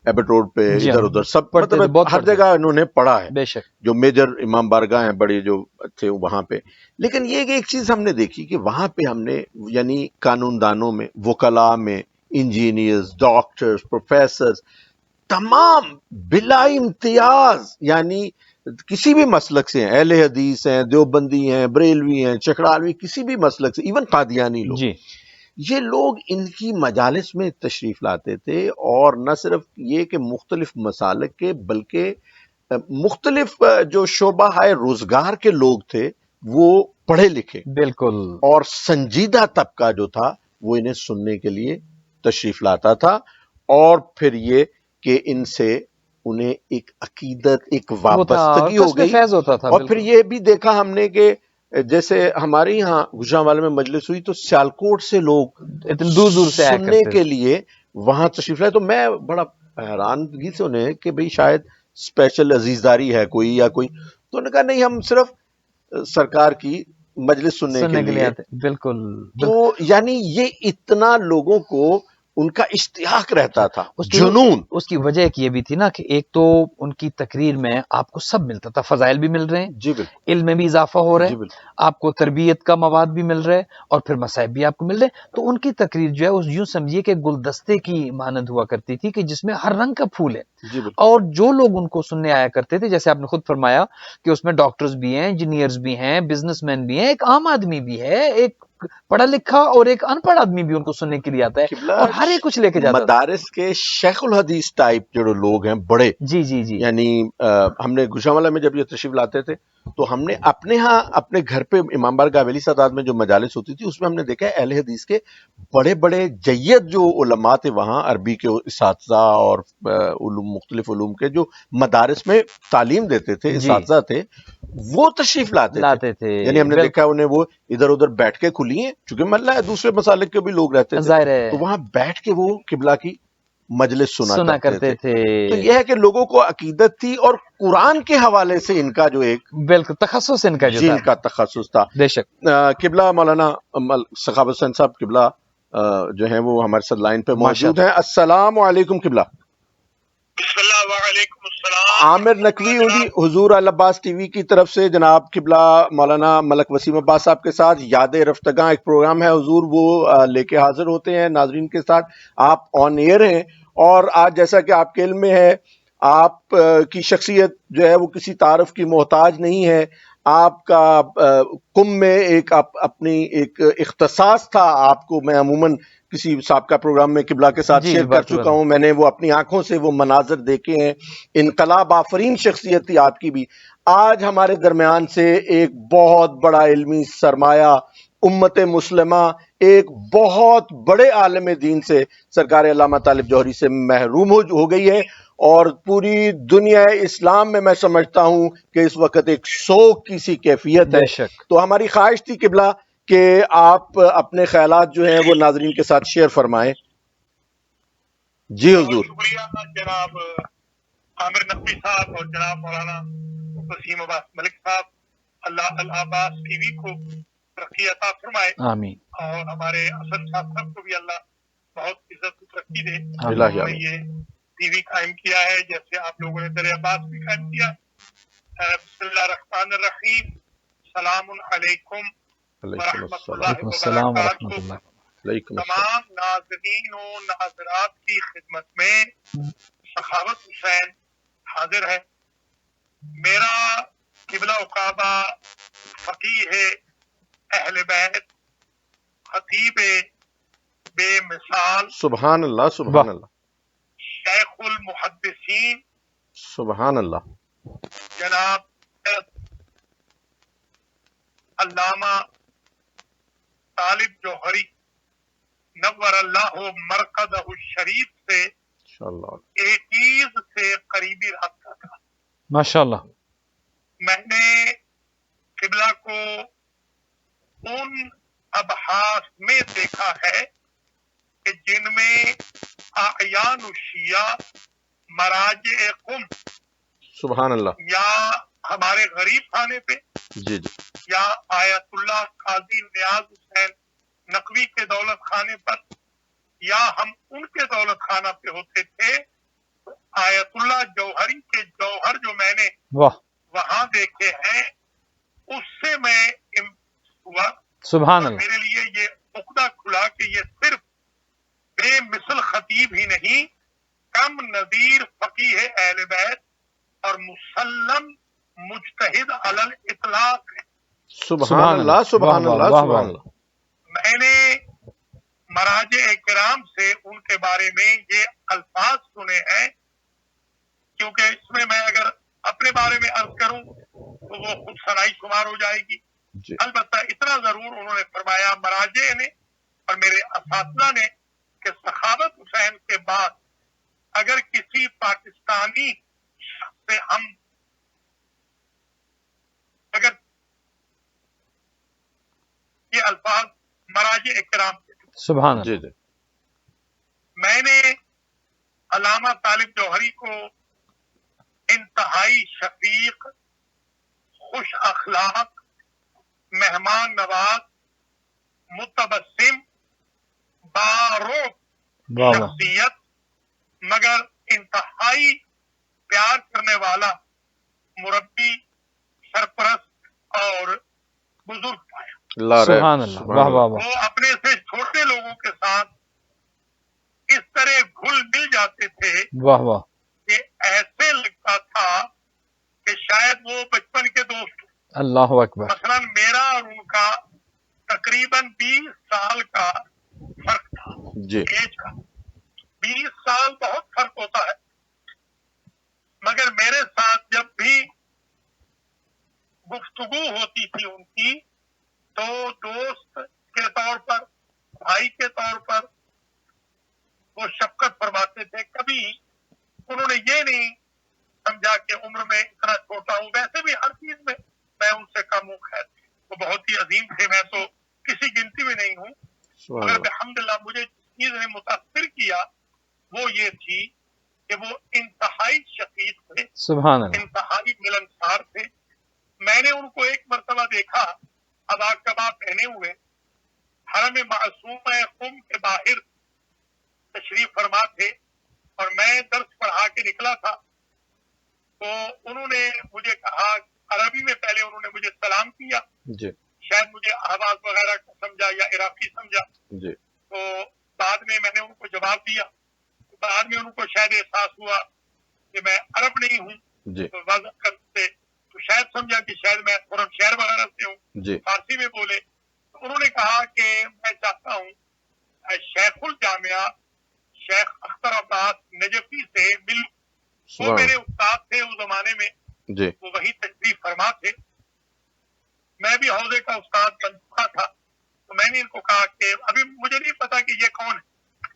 S1: ایبٹ روڈ پہ، ادھر ادھر سب، مطلب ہر جگہ انہوں نے پڑھا ہے.
S2: بے شک.
S1: جو میجر امام بارگاہ ہیں بڑے جو تھے وہاں پہ. لیکن یہ کہ ایک چیز ہم نے دیکھی کہ وہاں پہ ہم نے یعنی قانون دانوں میں، وکلاء میں، انجینئرز، ڈاکٹرز، پروفیسرز، تمام بلا امتیاز، یعنی کسی بھی مسلک سے ہیں، اہل حدیث ہیں، دیوبندی ہیں، بریلوی ہیں، چکڑالوی، کسی بھی مسلک سے، ایون قادیانی لوگ،
S2: جی.
S1: یہ لوگ ان کی مجالس میں تشریف لاتے تھے. اور نہ صرف یہ کہ مختلف مسالک کے، بلکہ مختلف جو شعبہ ہے روزگار کے لوگ تھے، وہ پڑھے لکھے
S2: بالکل،
S1: اور سنجیدہ طبقہ جو تھا وہ انہیں سننے کے لیے تشریف لاتا تھا. اور پھر یہ کہ ان سے انہیں ایک عقیدت، ایک وابستگی ہو گئی. اور پھر یہ بھی دیکھا ہم نے کہ جیسے ہمارے یہاں گوجرانوالے میں مجلس ہوئی تو سیالکوٹ سے لوگ
S2: اتنے دور دور سے
S1: سننے کے لیے وہاں تشریف لائے. تو میں بڑا حیرانگی سے انہیں کہ بھئی شاید اسپیشل عزیزداری ہے کوئی یا کوئی. تو انہوں نے کہا نہیں، ہم صرف سرکار کی مجلس سننے کے لیے.
S2: آتے. بالکل.
S1: تو یعنی یہ اتنا لوگوں کو ان کا اشتیاق رہتا تھا،
S2: اس کی
S1: جنون.
S2: اس کی وجہ ایک یہ بھی تھی نا کہ ایک تو ان کی تقریر میں آپ کو سب ملتا تھا، فضائل بھی مل رہے ہیں،
S1: جی بالکل،
S2: علم میں بھی اضافہ ہو رہا
S1: جی
S2: ہے،
S1: بالکل.
S2: آپ کو تربیت کا مواد بھی مل رہا ہے، اور پھر مصائب بھی آپ کو مل رہے ہیں. تو ان کی تقریر جو ہے اس یوں سمجھیے کہ گلدستے کی مانند ہوا کرتی تھی کہ جس میں ہر رنگ کا پھول ہے.
S1: جی بالکل.
S2: اور جو لوگ ان کو سننے آیا کرتے تھے، جیسے آپ نے خود فرمایا کہ اس میں ڈاکٹرز بھی ہیں، انجینئرز بھی ہیں، بزنس مین بھی ہیں، ایک عام آدمی بھی ہے، ایک پڑھا لکھا اور ایک ان پڑھ آدمی بھی ان کو سننے کے لیے آتا ہے،
S1: قبلہ
S2: اور ہر ایک کچھ لے کے جاتا تھا.
S1: مدارس کے شیخ الحدیث ٹائپ جو لوگ ہیں بڑے،
S2: جی جی جی
S1: یعنی ہم نے گوشامالہ میں جب یہ تشریف لاتے تھے تو ہم نے اپنے ہاں اپنے گھر پہ امام بارگاہ حویلی سادات میں جو مجالس ہوتی تھی اس میں ہم نے دیکھا ہے اہل حدیث کے بڑے بڑے جید جو علماء تھے وہاں، عربی کے اساتذہ اور علوم مختلف علوم کے جو مدارس میں تعلیم دیتے تھے
S2: جی
S1: اساتذہ تھے، وہ تشریف لاتے تھے. یعنی ہم نے دیکھا انہیں وہ ادھر ادھر بیٹھ کے کھلی ہیں، چونکہ محلہ ہے دوسرے مسالک کے بھی لوگ رہتے تھے،
S2: ظاہر ہے
S1: تو وہاں بیٹھ کے وہ قبلہ کی مجلس سنا
S2: کرتے تھے.
S1: تو یہ ہے کہ لوگوں کو عقیدت تھی اور قرآن کے حوالے سے ان کا جو ایک
S2: بالکل تخصص ان کا جو
S1: جن
S2: تھا،
S1: کا تخصص تھا.
S2: بے شک.
S1: قبلہ مولانا سخاوت حسین صاحب قبلہ جو ہیں وہ ہمارے ساتھ لائن پہ موجود ہیں. السلام علیکم قبلہ.
S4: بسم اللہ وعلیکم السلام.
S1: عامر نقوی علی حضور العباس ٹی وی کی طرف سے جناب قبلہ مولانا ملک وسیم عباس صاحب کے ساتھ یاد رفتگاں ایک پروگرام ہے حضور، وہ لے کے حاضر ہوتے ہیں ناظرین کے ساتھ. آپ آن ایئر ہیں، اور آج جیسا کہ آپ کے علم میں ہے آپ کی شخصیت جو ہے وہ کسی تعارف کی محتاج نہیں ہے. آپ کا کم میں ایک اپنی ایک اختصاص تھا آپ کو. میں عموماً کسی سابقہ پروگرام میں قبلہ کے ساتھ شیئر کر چکا ہوں، میں نے وہ اپنی آنکھوں سے وہ مناظر دیکھے ہیں. انقلاب آفرین شخصیت تھی آپ کی بھی. آج ہمارے درمیان سے ایک بہت بڑا علمی سرمایہ امت مسلمہ ایک بہت بڑے عالم دین سے سرکار علامہ طالب جوہری سے محروم ہو گئی ہے، اور پوری دنیا اسلام میں سمجھتا ہوں کہ اس وقت ایک سوگ کی سی کیفیت ہے.
S2: بے شک.
S1: تو ہماری خواہش تھی قبلہ کہ آپ اپنے خیالات جو ہیں وہ ناظرین کے ساتھ شیئر فرمائیں. جی حضور.
S4: شکریہ جناب عامر نقوی صاحب اور جناب مولانا وسیم عباس ملک صاحب. اللہ العباس ٹی وی کو ترقی عطا فرمائے،
S2: آمین.
S4: اور ہمارے اسد شاہ صاحب کو بھی اللہ بہت عزت و ترقی دے.
S1: الہی
S4: ہم نے یہ ٹی وی قائم کیا ہے جیسے آپ لوگوں نے در عباس بھی قائم کیا. بسم اللہ الرحمن الرحیم. السلام علیکم ورحمۃ اللہ
S2: السلام ورحمۃ
S4: وبرکاتہ.
S2: اللہ.
S4: تمام ناظرین و ناظرات کی خدمت میں سخاوت حسین حاضر ہے. میرا قبلہ عقابہ فقیہ اہل بیت، خطیب بے مثال،
S1: سبحان اللہ سبحان اللہ
S4: شیخ المحدثین
S1: سبحان اللہ
S4: جناب علامہ طالب جوہری نور اللہ مرقدہ الشریف سے
S1: انشاءاللہ.
S4: 80s سے قریبی رابطہ تھا.
S2: ماشاء اللہ.
S4: میں نے قبلہ کو ان ابحاث میں دیکھا ہے کہ جن میں اعیان الشیعہ، مراجع قم
S1: سبحان اللہ.
S4: یا ہمارے غریب خانے پہ،
S1: جی جی
S4: یا آیت اللہ قاضی نیاز حسین نقوی کے دولت خانے پر، یا ہم ان کے دولت خانہ پہ ہوتے تھے، تو آیت اللہ جوہری کے جوہر جو میں نے
S2: واہ
S4: وہاں دیکھے ہیں اس سے میں ہوا.
S2: سبحان
S4: اور
S2: اللہ.
S4: میرے لیے یہ عقدہ کھلا کہ یہ صرف بے مثل خطیب ہی نہیں، کم نظیر فقیہ اہل بیت اور مسلم مجتہد علی الاطلاق ہے.
S1: سبحان اللہ سبحان اللہ سبحان اللہ.
S4: میں نے مراجع کرام سے ان کے بارے میں یہ الفاظ سنے ہیں، کیونکہ اس میں میں اگر اپنے بارے میں عرض کروں تو وہ خود سنائی شمار ہو جائے گی.
S1: جی
S4: البتہ اتنا ضرور انہوں نے فرمایا مراجع نے اور میرے اساتذہ نے کہ سخاوت حسین کے بعد اگر کسی پاکستانی شخص سے ہم اگر یہ الفاظ مراجع کرام کے،
S2: سبحان
S1: جی
S2: اللہ.
S1: جی
S4: میں نے علامہ طالب جوہری کو انتہائی شفیق، خوش اخلاق، مہمان نواز، متبسم، باروب
S2: واہ واہ
S4: شخصیت مگر انتہائی پیار کرنے والا مربی، سرپرست اور بزرگ پایا۔
S1: لا ریب،
S2: سبحان اللہ،
S1: سبحان
S2: واہ
S1: اللہ۔
S2: واہ واہ،
S4: وہ اپنے سے چھوٹے لوگوں کے ساتھ اس طرح گھل مل جاتے تھے
S2: واہ واہ،
S4: کہ ایسے لگتا تھا کہ شاید وہ بچپن کے دوست ہوں۔
S2: اللہ اکبر،
S4: مثلا میرا اور ان کا تقریباً 20 سال کا فرق تھا،
S1: جی
S4: ایج کا 20 سال بہت فرق ہوتا ہے، مگر میرے ساتھ جب بھی گفتگو ہوتی تھی ان کی تو دوست کے طور پر، بھائی کے طور پر وہ شفقت فرماتے تھے۔ کبھی انہوں نے یہ نہیں سمجھا کہ عمر میں اتنا چھوٹا ہوں، ویسے بھی ہر چیز میں میں ان سے کم ہوں۔ خیر وہ بہت ہی عظیم تھے، میں تو کسی گنتی میں نہیں ہوں،
S1: سبحان
S4: مگر
S1: اللہ۔
S4: الحمدللہ مجھے جس چیز نے متاثر کیا وہ یہ تھی کہ وہ انتہائی شفیق تھے،
S2: سبحان اللہ،
S4: انتہائی ملنسار تھے۔ میں نے ان کو ایک مرتبہ دیکھا ابا کباب پہنے ہوئے حرم معصومہ قم کے باہر تشریف فرما تھے، اور میں درس پڑھا کے نکلا تھا تو انہوں نے مجھے کہا، عربی میں پہلے انہوں نے مجھے سلام کیا،
S1: جی
S4: شاید مجھے آواز وغیرہ کا سمجھا یا عراقی سمجھا،
S1: جی
S4: تو بعد میں میں نے ان کو جواب دیا، بعد میں ان کو شاید احساس ہوا کہ میں عرب نہیں ہوں
S1: جی
S4: تو واضح کرتے تو شاید سمجھا کہ شاید میں فورن شہر وغیرہ سے ہوں،
S1: جی
S4: فارسی میں بولے تو انہوں نے کہا کہ میں چاہتا ہوں شیخ الجامعہ شیخ اختر عباس نجفی سے مل، وہ
S1: سبحان
S4: میرے
S1: اللہ۔
S4: استاد تھے اس زمانے میں،
S1: جی
S4: وہ وہی تشریف فرما تھے، میں بھی حوضے کا استاد بن چکا تھا، تو میں نے ان کو کہا کہ ابھی مجھے نہیں پتا کہ یہ کون ہے،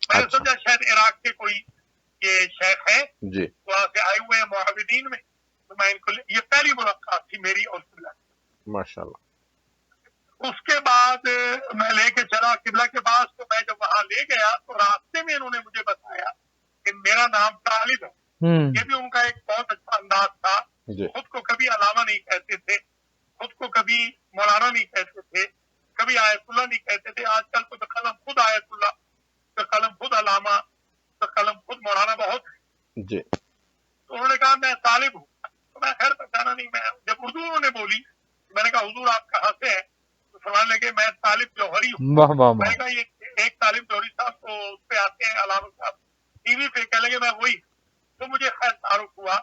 S4: میں نے
S1: اچھا
S4: سمجھا شاید عراق کے کوئی یہ شیخ ہے،
S1: جی
S4: وہاں سے آئے ہوئے ہیں معاہدین میں، تو میں ان کو یہ پہلی ملاقات تھی میری اور قبلہ۔
S1: ماشاء اللہ۔
S4: اس کے بعد میں لے کے چلا قبلہ کے پاس، تو میں جب وہاں لے گیا تو راستے میں انہوں نے مجھے بتایا کہ میرا نام طالب ہے، یہ بھی ان کا ایک بہت اچھا انداز تھا،
S1: جی
S4: خود کو کبھی علامہ نہیں کہتے تھے، خود کو کبھی مولانا نہیں کہتے تھے، کبھی آیت اللہ نہیں کہتے تھے، آج کل تو قلم خود آیت اللہ، قلم خود علامہ، قلم خود مولانا بہت ہے۔
S1: جی
S4: تو انہوں نے کہا میں طالب ہوں، تو میں خیر پہچانا نہیں، میں جب اردو انہوں نے بولی میں نے کہا حضور آپ کہاں سے ہیں، تو فرمانے لگے میں طالب جوہری ہوں۔
S2: واہ واہ
S4: میں نے
S2: واہ،
S4: کہا یہ ایک طالب جوہری صاحب تو اس پہ آتے ہیں علامہ صاحب ٹی وی پہ، کہنے لگے میں وہی، تو مجھے خیر تعارف ہوا،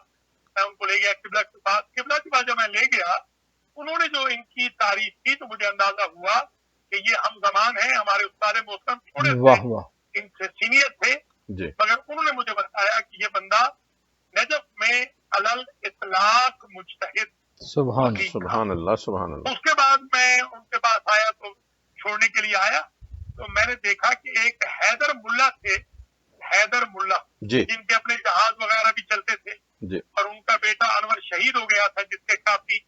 S4: میں ان کو لے گیا قبلہ کے پاس، قبلہ کے پاس جب میں لے گیا انہوں نے جو ان کی تعریف کی تو مجھے اندازہ ہوا کہ یہ ہم زمان ہیں، ہمارے استاد محترم تھوڑے سے
S2: واہ واہ،
S4: ان سے سینئر تھے،
S1: جی
S4: مگر انہوں نے مجھے بتایا کہ یہ بندہ نجف میں علل اطلاق مجتہد
S2: سبحان
S4: وکیل تھا۔
S1: سبحان اللہ، سبحان اللہ۔
S4: اس کے بعد میں ان کے پاس آیا تو چھوڑنے کے لیے آیا تو میں نے دیکھا کہ ایک حیدر ملا تھے، حیدر ملا
S1: جی
S4: جن کے اپنے جہاز وغیرہ بھی چلتے تھے،
S1: جی
S4: اور ان کا بیٹا انور شہید ہو گیا تھا جس کے کافی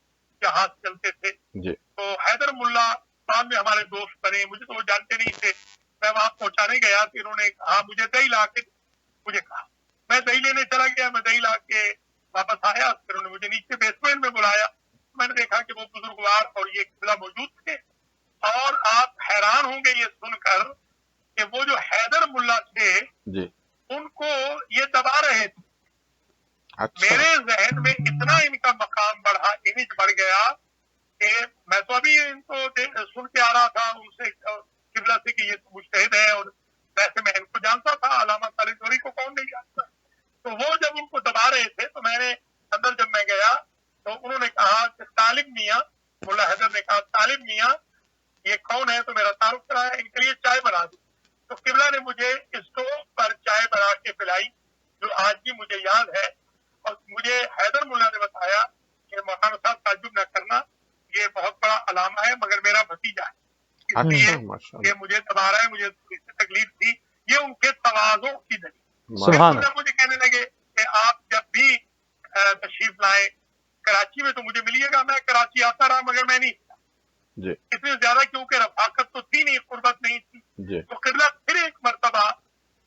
S4: جہاز چلتے تھے،
S1: جی
S4: تو حیدر ملا بعد میں ہمارے دوست بنے، مجھے تو وہ جانتے نہیں تھے، میں وہاں پہنچانے گیا تو انہوں نے کہا مجھے دہی لا کے، مجھے کہا میں دہی لینے چلا گیا، میں دہی لا کے واپس آیا، پھر انہوں نے مجھے نیچے بیسمنٹ میں بلایا، میں نے دیکھا کہ وہ بزرگوار اور یہ قبلہ موجود تھے، اور آپ حیران ہوں گے یہ سن کر کہ وہ جو حیدر ملا تھے
S1: جی
S4: ان کو یہ دبا رہے تھے۔
S1: اچھا
S4: میرے ذہن میں اتنا ان کا مقام بڑھا، امیج بڑھ گیا کہ میں تو ابھی ان کو سن کے آ رہا تھا ان سے قبلہ سے کہ یہ تو مجتہد ہے، اور ویسے میں ان کو جانتا تھا، علامہ طالب جوہری کو کون نہیں جانتا، تو وہ جب ان کو دبا رہے تھے تو میں نے اندر جب میں گیا تو انہوں نے کہا کہ طالب میاں، ملا حیدر نے کہا طالب میاں یہ کون ہے، تو میرا تعارف کرایا، ان کے لیے چائے بنا دی، تو قبلہ نے مجھے اسٹوو پر چائے بنا کے پلائی جو آج بھی مجھے یاد ہے، اور مجھے حیدر ملا نے بتایا کہ مولانا صاحب تعجب نہ کرنا یہ بہت بڑا علامہ ہے مگر میرا بھتیجا ہے، اس
S1: اچھا
S4: لیے
S1: ماشاء
S4: کہ
S1: اللہ،
S4: مجھے دبا رہا ہے، مجھے تھوڑی سی تکلیف تھی، یہ ان کے تواضع کی دلیل۔
S2: سبحان
S4: بالکل جب مجھے کہنے لگے کہ آپ جب بھی تشریف لائیں کراچی میں تو مجھے ملیے گا، میں کراچی آتا رہا مگر میں نہیں
S1: جی
S4: اس میں زیادہ کیونکہ رفاقت تو تھی نہیں، قربت نہیں تھی،
S1: جی
S4: تو قبلہ پھر ایک مرتبہ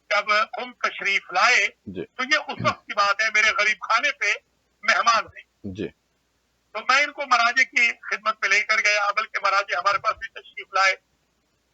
S4: جب ہم تشریف لائے
S1: جی
S4: تو یہ اس وقت کی بات ہے، میرے غریب خانے پہ مہمان ہیں،
S1: جی
S4: تو میں ان کو مراجے کی خدمت میں لے کر گیا، بلکہ مراجے ہمارے پاس بھی تشریف لائے،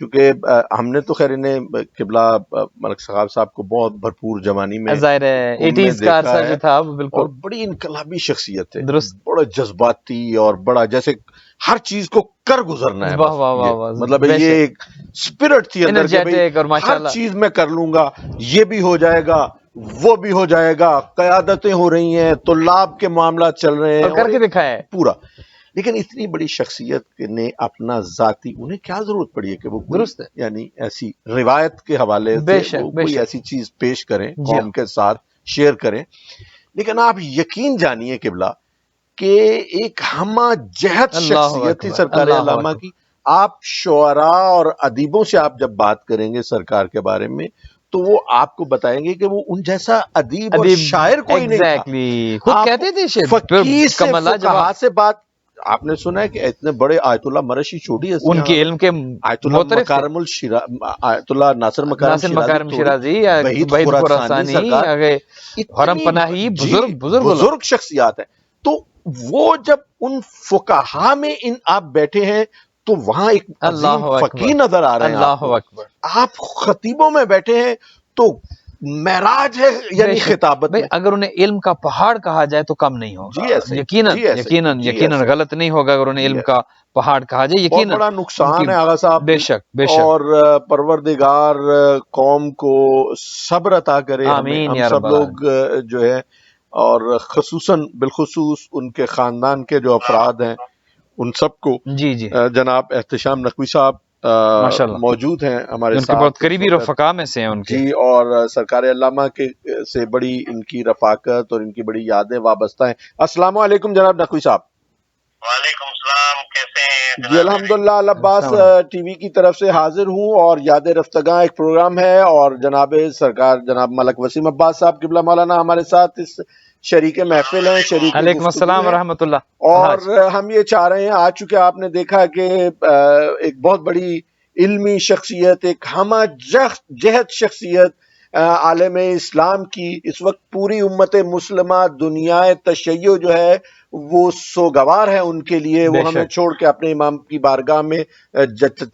S1: کیونکہ ہم نے تو خیر انہیں قبلہ ملک ثقاف صاحب کو بہت بھرپور جوانی میں
S2: ظاہر ہے ایٹیز کا عرصہ جو تھا وہ
S1: اور
S2: بالکل
S1: بڑی انقلابی شخصیت ہے،
S2: درست.
S1: بڑا جذباتی اور بڑا جیسے ہر چیز کو کر گزرنا ہے،
S2: واہ
S1: بس
S2: واہ واہ
S1: یہ
S2: واہ،
S1: مطلب
S2: بے
S1: یہ
S2: شک.
S1: ایک اسپرٹ تھی اندر کہ بھئی
S2: انرجیٹک اور
S1: ہر
S2: ماشاءاللہ
S1: چیز میں کر لوں گا، یہ بھی ہو جائے گا وہ بھی ہو جائے گا، قیادتیں ہو رہی ہیں، طلاب کے معاملات چل رہے ہیں
S2: اور کر کے
S1: ایک
S2: دکھایا ہے.
S1: پورا. لیکن اتنی بڑی شخصیت نے اپنا ذاتی، انہیں کیا ضرورت پڑی ہے کہ وہ کوئی
S2: درست ہے.
S1: یعنی ایسی روایت کے حوالے
S2: بے
S1: سے
S2: شک
S1: وہ
S2: بے
S1: کوئی
S2: شک.
S1: ایسی چیز پیش کریں
S2: جی
S1: قوم کے ساتھ شیئر کریں. لیکن آپ یقین جانیے قبلہ کہ ایک ہمہ جہت
S2: اللہ
S1: شخصیت تھی
S2: اکبر
S1: سرکار
S2: اللہ
S1: علامہ
S2: اکبر.
S1: کی. آپ شعراء اور ادیبوں سے آپ جب بات کریں گے سرکار کے بارے میں تو وہ آپ کو بتائیں گے کہ وہ ان جیسا ادیب اور
S2: ادیب
S1: شاعر کوئی نہیں تھا.
S2: ایگزیکٹلی خود
S1: آپ
S2: کہتے تھے
S1: فقیر سے
S2: کملا
S1: فقہا
S2: جواب
S1: سے بات، آپ نے سنا ہے کہ اتنے بڑے آیت اللہ مرشی چھوٹی
S2: ان
S1: ہستیاں،
S2: کے علم کے
S1: آیت اللہ
S2: معترف تھے.
S1: آیت اللہ ناصر مکارم
S2: ناصر
S1: شیرازی
S2: مکارم
S1: تھوڑی،
S2: شیرازی،
S1: وحید
S2: وحید
S1: خراسانی
S2: خراسانی،
S1: سرکار،
S2: حرم
S1: اتنی
S2: پناہی،
S1: جی
S2: بزرگ لوگ.
S1: بزرگ شخصیات ہیں. تو وہ جب ان فقہا میں آپ بیٹھے ہیں تو وہاں ایک عظیم
S2: اللہ اکبر
S1: فقیر نظر آ رہے ہیں آپ
S2: اللہ
S1: کو.
S2: اکبر.
S1: آپ خطیبوں میں بیٹھے ہیں تو معراج ہے
S2: بے
S1: یعنی
S2: شک.
S1: خطابت
S2: بھئی
S1: میں.
S2: اگر انہیں علم کا پہاڑ کہا جائے تو کم نہیں ہوگا.
S1: جی ایسے ہی،
S2: یقیناً
S1: جی ایسے ہی،
S2: یقیناً
S1: جی
S2: یقیناً
S1: ایسے ہی،
S2: غلط نہیں ہوگا اگر انہیں
S1: جی
S2: علم
S1: ایسے
S2: کا
S1: ہی.
S2: پہاڑ کہا جائے.
S1: بہت
S2: یقیناً
S1: بڑا
S2: ان کی
S1: نقصان ہے آغا صاحب،
S2: بے شک بے شک.
S1: اور پروردگار قوم کو صبر عطا کرے ہمیں،
S2: آمین
S1: ہم
S2: یا رب
S1: سب لوگ
S2: العالمین.
S1: جو ہے، اور خصوصاً بالخصوص ان کے خاندان کے جو افراد ہیں ان سب کو.
S2: جی جی
S1: جناب احتشام نقوی صاحب
S2: ماشاءاللہ
S1: موجود ہیں ہمارے
S2: ان کے
S1: ساتھ
S2: بہت
S1: اس
S2: قریبی
S1: وقت.
S2: رفقا میں سے ہیں ان کے.
S1: جی، اور سرکار علامہ کے سے بڑی ان کی رفاقت اور ان کی بڑی یادیں وابستہ ہیں. السلام علیکم جناب نقوی صاحب.
S3: وعلیکم السلام، کیسے ہیں؟
S1: جی الحمدللہ، العباس
S2: السلام علیکم.
S1: ٹی وی کی طرف سے حاضر ہوں، اور یاد رفتگاں ایک پروگرام ہے، اور جناب سرکار جناب ملک وسیم عباس صاحب قبلہ مولانا ہمارے ساتھ اس شریک محفل ہیں، شریک
S2: علیکم
S1: گفتگو
S2: السلام
S1: ہیں.
S2: ورحمۃ اللہ.
S1: اور
S2: الحاج
S1: ہم یہ چاہ رہے ہیں، آج چونکہ آپ نے دیکھا کہ ایک بہت بڑی علمی شخصیت، ایک ہمہ جہت شخصیت عالم اسلام کی، اس وقت پوری امت مسلمہ دنیا تشیع جو ہے وہ سوگوار ہے ان کے لیے.
S2: بے
S1: وہ ہمیں
S2: شک.
S1: چھوڑ کے اپنے امام کی بارگاہ میں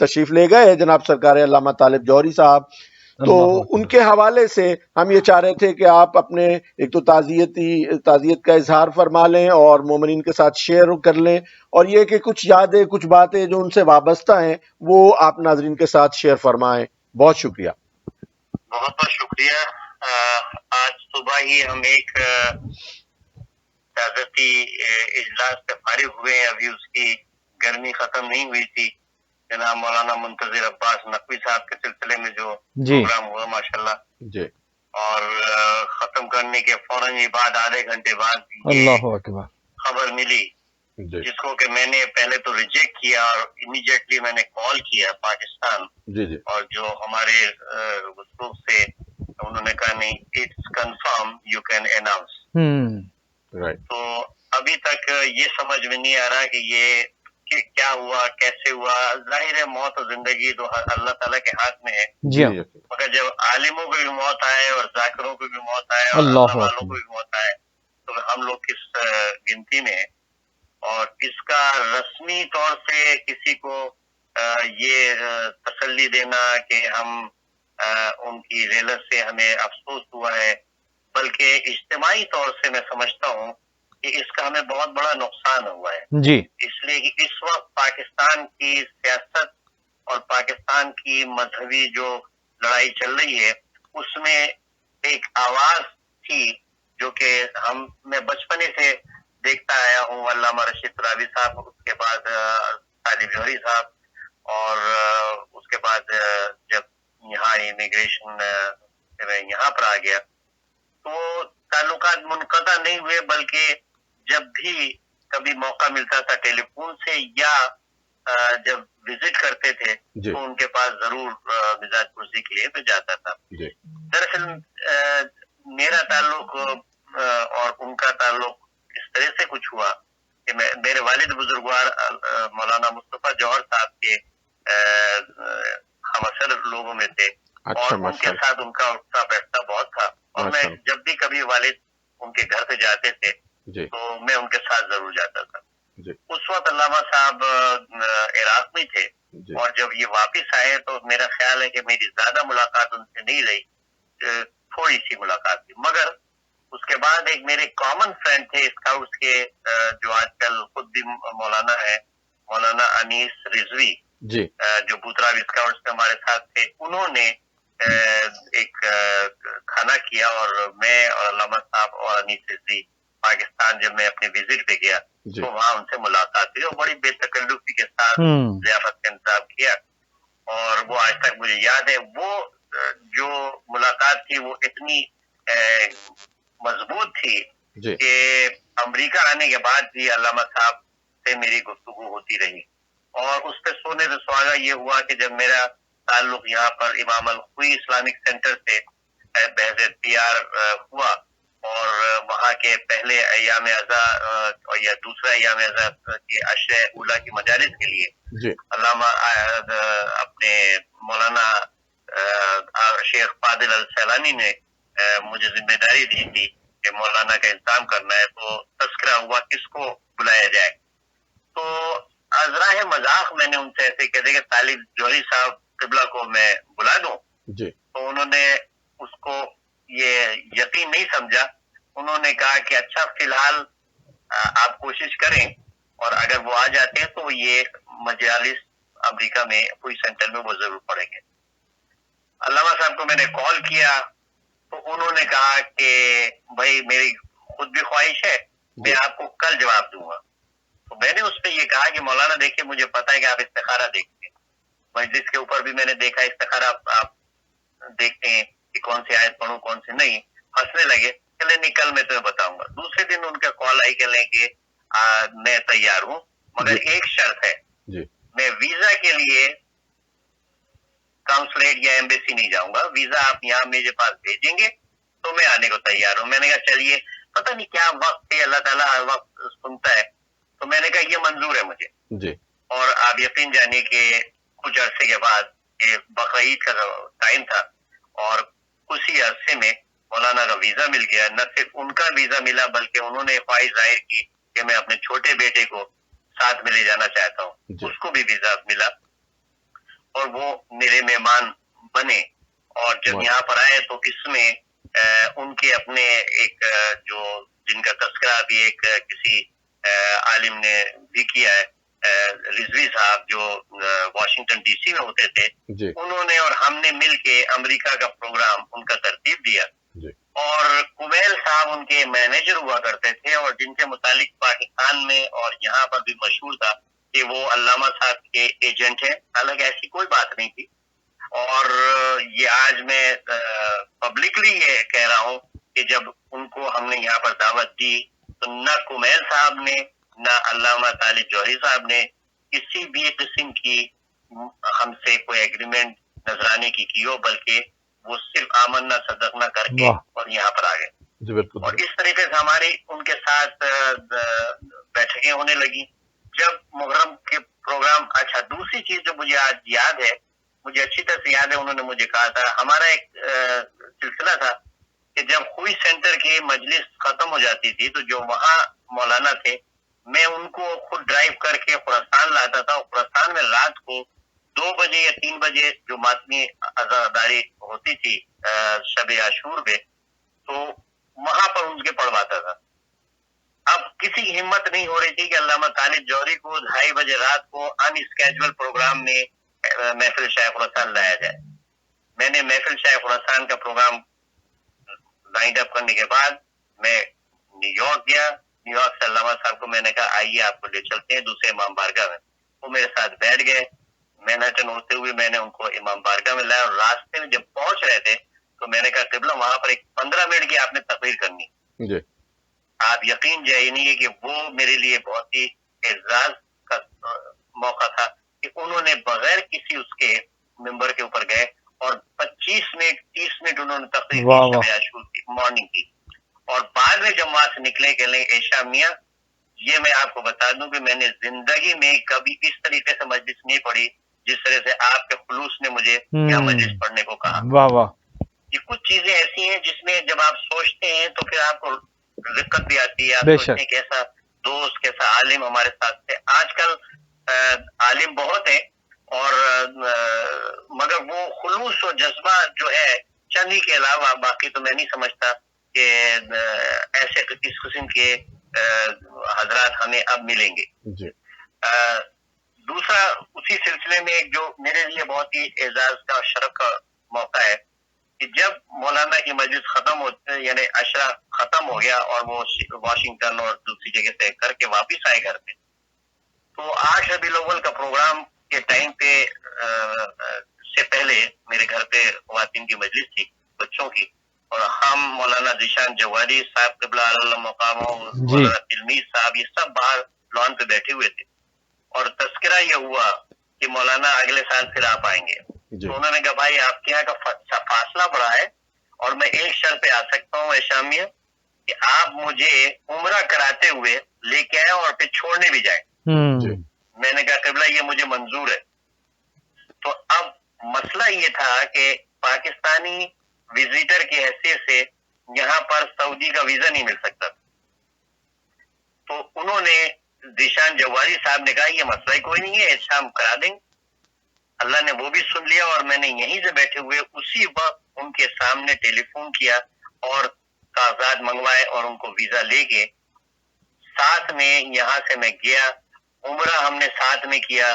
S1: تشریف لے گئے جناب سرکار علامہ طالب جوہری صاحب. تو
S2: اللہ
S1: ان
S2: اکبر.
S1: کے حوالے سے ہم یہ چاہ رہے تھے کہ آپ اپنے ایک تو تعزیت کا اظہار فرما لیں اور مومنین کے ساتھ شیئر کر لیں، اور یہ کہ کچھ یادیں، کچھ باتیں جو ان سے وابستہ ہیں وہ آپ ناظرین کے ساتھ شیئر فرمائیں. بہت شکریہ.
S3: بہت بہت شکریہ. آج صبح ہی ہم ایک تعزیتی اجلاس سے فارغ ہوئے ہیں، ابھی اس کی گرمی ختم نہیں ہوئی تھی. جناب مولانا منتظر عباس نقوی صاحب کے سلسلے میں جو
S2: جی
S3: پروگرام ہوا ماشاءاللہ،
S1: جی
S3: اور ختم کرنے کے فوراً ہی بعد آدھے گھنٹے بعد یہ
S2: اللہ اکبر.
S3: خبر ملی،
S1: جی
S3: جس کو کہ میں نے پہلے تو ریجیکٹ کیا اور امیڈیٹلی میں نے کال کیا پاکستان،
S1: جی جی
S3: اور جو ہمارے گفتگو سے انہوں نے کہا نہیں، it's confirm, you can announce.
S1: Right.
S3: تو ابھی تک یہ سمجھ میں نہیں آ رہا کہ یہ کیا ہوا، کیسے ہوا. ظاہر ہے موت اور زندگی تو اللہ تعالیٰ کے ہاتھ میں ہے،
S2: جی ہاں.
S3: مگر جب عالموں کو بھی موت آئے اور ذاکروں کو بھی موت آئے اور
S2: اللہ
S3: اللہ والوں کو
S2: اکبر.
S3: بھی موت آئے تو ہم لوگ کس گنتی میں ہیں. اور اس کا رسمی طور سے کسی کو یہ تسلی دینا کہ ہم ان کی ریلت سے ہمیں افسوس ہوا ہے، بلکہ اجتماعی طور سے میں سمجھتا ہوں کہ اس کا ہمیں بہت بڑا نقصان ہوا ہے.
S2: جی
S3: اس لیے کہ اس وقت پاکستان کی سیاست اور پاکستان کی مذہبی جو لڑائی چل رہی ہے اس میں ایک آواز تھی جو کہ میں بچپنے سے دیکھتا آیا ہوں. علامہ رشید ترابی صاحب، اس کے بعد طالب جوہری صاحب، اور اس کے بعد جب یہاں امیگریشن یہاں پر آ گیا تو تعلقات منقطع نہیں ہوئے، بلکہ جب بھی کبھی موقع ملتا تھا ٹیلی فون سے یا جب وزٹ کرتے تھے
S1: جی
S3: تو ان کے پاس ضرور مزاج پرسی کے لیے میں جاتا تھا.
S1: جی
S3: دراصل میرا تعلق اور ان کا تعلق اس طرح سے کچھ ہوا کہ میرے والد بزرگوار مولانا مصطفیٰ جوہر صاحب کے ہم اثر لوگوں میں تھے، اور ان کے ساتھ ان کا اٹھتا بیٹھتا بہت تھا، اور میں جب بھی کبھی والد ان کے گھر پہ جاتے تھے تو میں ان کے ساتھ ضرور جاتا تھا.
S1: جی
S3: اس وقت علامہ صاحب عراق میں تھے
S1: جی
S3: اور جب یہ واپس آئے تو میرا خیال ہے کہ میری زیادہ ملاقات ان سے نہیں رہی، تھوڑی سی ملاقات تھی. مگر اس کے بعد ایک میرے کامن فرینڈ تھے اسکاؤٹس کے، جو آج کل خود بھی مولانا ہے، مولانا انیس رضوی،
S1: جی
S3: جو بوتراب اسکاؤٹس میں ہمارے ساتھ تھے. انہوں نے ایک کھانا کیا اور میں اور علامہ صاحب اور انیس رضوی پاکستان جب میں اپنے وزٹ پہ گیا
S1: جی
S3: تو وہاں ان سے ملاقات ہوئی اور بڑی بے تکلفی کے ساتھ ضیافت کا انتظام کیا. اور وہ آج تک مجھے یاد ہے. وہ جو ملاقات تھی وہ اتنی مضبوط تھی
S1: جی
S3: کہ امریکہ آنے کے بعد بھی علامہ صاحب سے میری گفتگو ہوتی رہی. اور اس پہ سونے سے سہاگا یہ ہوا کہ جب میرا تعلق یہاں پر امام الخوئی اسلامک سینٹر سے بحث پی آر ہوا اور وہاں کے پہلے ایام ازاں یا دوسرا ایام ازاں کے عشر اولا کی مجالس کے لیے
S1: جی
S3: علامہ اپنے مولانا شیخ فاضل السیلانی نے مجھے ذمہ داری دی تھی کہ مولانا کا انتظام کرنا ہے. تو تذکرہ ہوا کس کو بلایا جائے. تو ازراہ مذاق میں نے ان سے ایسے کہہ دیا کہ طالب جوہری صاحب قبلہ کو میں بلا دوں.
S1: جی
S3: تو انہوں نے اس کو یہ یقین نہیں سمجھا. انہوں نے کہا کہ اچھا فی الحال آپ کوشش کریں اور اگر وہ آ جاتے ہیں تو یہ مجالس امریکہ میں کوئی سینٹر میں وہ ضرور پڑیں گے. علامہ صاحب کو میں نے کال کیا تو انہوں نے کہا کہ بھائی میری خود بھی خواہش ہے، میں آپ کو کل جواب دوں گا. تو میں نے اس پہ یہ کہا کہ مولانا دیکھیے مجھے پتا ہے کہ آپ استخارہ دیکھتے ہیں، مجلس کے اوپر بھی میں نے دیکھا استخارہ آپ دیکھتے ہیں کہ کون سی آیت پڑھوں کون سی نہیں. ہنسنے لگے. چلے نہیں کل میں تمہیں بتاؤں گا. دوسرے دن ان کا کال آئی کہ لیں کہ میں تیار ہوں مگر ایک شرط ہے،
S1: جی
S3: میں ویزا کے لیے کانسولیٹ یا ایمبیسی نہیں جاؤں گا، ویزا آپ یہاں میرے پاس بھیجیں گے تو میں آنے کو تیار ہوں. میں نے کہا چلیے، پتہ نہیں کیا وقت ہے، اللہ تعالیٰ ہر وقت سنتا ہے. تو میں نے کہا یہ منظور ہے مجھے.
S1: جی
S3: اور آپ یقین جانیے کہ کچھ عرصے کے بعد یہ بقرعید کا ٹائم تھا اور اسی عرصے میں مولانا کا ویزا مل گیا. نہ صرف ان کا ویزا ملا بلکہ انہوں نے خواہش ظاہر کی کہ میں اپنے چھوٹے بیٹے کو ساتھ میں لے جانا چاہتا ہوں. اس کو بھی ویزا ملا اور وہ میرے مہمان بنے. اور جب یہاں پر آئے تو اس میں ان کے اپنے ایک جو جن کا تذکرہ بھی ایک کسی عالم نے بھی کیا ہے، رضوی صاحب جو واشنگٹن ڈی سی میں ہوتے تھے،
S1: جی
S3: انہوں نے اور ہم نے مل کے امریکہ کا پروگرام ان کا ترتیب دیا.
S1: جی
S3: اور کمیل صاحب ان کے مینیجر ہوا کرتے تھے اور جن کے متعلق پاکستان میں اور یہاں پر بھی مشہور تھا کہ وہ علامہ صاحب کے ایجنٹ ہیں. حالانکہ ایسی کوئی بات نہیں تھی. اور یہ آج میں پبلکلی یہ کہہ رہا ہوں کہ جب ان کو ہم نے یہاں پر دعوت دی تو نہ کمیل صاحب نے نہ علامہ طالب جوہری صاحب نے کسی بھی قسم کی ہم سے کوئی ایگریمنٹ نذرانے کی ہو، بلکہ وہ صرف آمنا صدقنا کر کے اور یہاں پر آ گئے.
S1: جی بالکل.
S3: اور اس طریقے سے ہماری ان کے ساتھ بیٹھکیں ہونے لگی. جب محرم کے پروگرام، اچھا دوسری چیز جو مجھے آج یاد ہے، مجھے اچھی طرح سے یاد ہے، انہوں نے مجھے کہا تھا، ہمارا ایک سلسلہ تھا کہ جب خوئی سینٹر کی مجلس ختم ہو جاتی تھی تو جو وہاں مولانا تھے میں ان کو خود ڈرائیو کر کے خراسان لاتا تھا. اور خراسان میں رات کو 2 بجے یا 3 بجے جو ماتمی عزاداری ہوتی تھی شب عاشور میں، تو وہاں پر ان کے پڑھواتا تھا. اب کسی کی ہمت نہیں ہو رہی تھی کہ علامہ طالب جوہری کو 2:30 بجے رات کو ان اسکیجول پروگرام میں محفل شاہ خراسان لایا جائے. میں نے محفل شاہ خراسان کا پروگرام لائن اپ کرنے کے بعد میں نیو یارک گیا. نیو یارک سے علامہ صاحب کو میں نے کہا آئیے آپ کو لے چلتے ہیں دوسرے امام بارگاہ میں. وہ میرے ساتھ بیٹھ گئے. مینہٹن ہوتے ہوئے میں نے ان کو امام بارگاہ میں لایا اور راستے میں جب پہنچ رہے تھے تو میں نے کہا قبلہ وہاں پر ایک 15 منٹ کی آپ نے تقریر کرنی.
S1: جی
S3: آپ یقین جائے نہیں ہے کہ وہ میرے لیے بہت ہی اعزاز کا موقع تھا کہ انہوں نے بغیر کسی اس کے ممبر کے اوپر گئے اور 25 منٹ 30 منٹ انہوں نے تقریر کی شب عاشور کی مارننگ کی. اور بعد میں جب وہاں سے نکلے کہ لیں عائشہ میاں، یہ میں آپ کو بتا دوں کہ میں نے زندگی میں کبھی اس طریقے سے مجلس نہیں پڑھی جس طرح سے آپ کے خلوص نے مجھے یہاں مجلس پڑھنے کو کہا.
S2: واہ واہ.
S3: یہ کچھ چیزیں ایسی ہیں جس میں جب آپ سوچتے ہیں تو پھر آپ کو دقت بھی آتی ہے. آپ
S2: بے
S3: سوچتے
S2: شک.
S3: ہیں کہ ایسا دوست, کیسا عالم ہمارے ساتھ تھے. آج کل عالم بہت ہیں اور مگر وہ خلوص و جذبہ جو ہے چند ہی کے علاوہ باقی تو میں نہیں سمجھتا کہ ایسے اس قسم کے حضرات ہمیں اب ملیں گے.
S1: جی.
S3: دوسرا اسی سلسلے میں ایک جو میرے لیے بہت ہی اعزاز کا اور شرف کا موقع ہے کہ جب مولانا کی مجلس ختم ہو, یعنی عشرہ ختم ہو گیا اور وہ واشنگٹن اور دوسری جگہ سے کر کے واپس آئے گھر پہ, تو 8 ربیع الاول کا پروگرام کے ٹائم پہ سے پہلے میرے گھر پہ خواتین کی مجلس تھی بچوں کی, اور ہم مولانا ذیشان جوادی صاحب قبلہ علی مقام, مولانا تلمیذ صاحب, یہ سب باہر لان پہ بیٹھے ہوئے تھے اور تذکرہ یہ ہوا کہ مولانا اگلے سال پھر آپ آئیں گے. تو انہوں نے کہا بھائی آپ کے یہاں کا فاصلہ بڑا ہے اور میں ایک شرط پہ آ سکتا ہوں ایشامیہ کہ آپ مجھے عمرہ کراتے ہوئے لے کے آئے اور پھر چھوڑنے بھی جائیں. میں نے کہا قبلہ یہ مجھے منظور ہے. تو اب مسئلہ یہ تھا کہ پاکستانی وزیٹر کی حیثیت سے یہاں پر سعودی کا ویزا نہیں مل سکتا. تو انہوں نے ذیشان جواری صاحب نے کہا یہ مسئلہ کوئی نہیں ہے, ایسا ہم کرا دیں. اللہ نے وہ بھی سن لیا اور میں نے یہیں سے بیٹھے ہوئے اسی وقت ان کے سامنے ٹیلی فون کیا اور کاغذات منگوائے اور ان کو ویزا لے کے ساتھ میں یہاں سے میں گیا. عمرہ ہم نے ساتھ میں کیا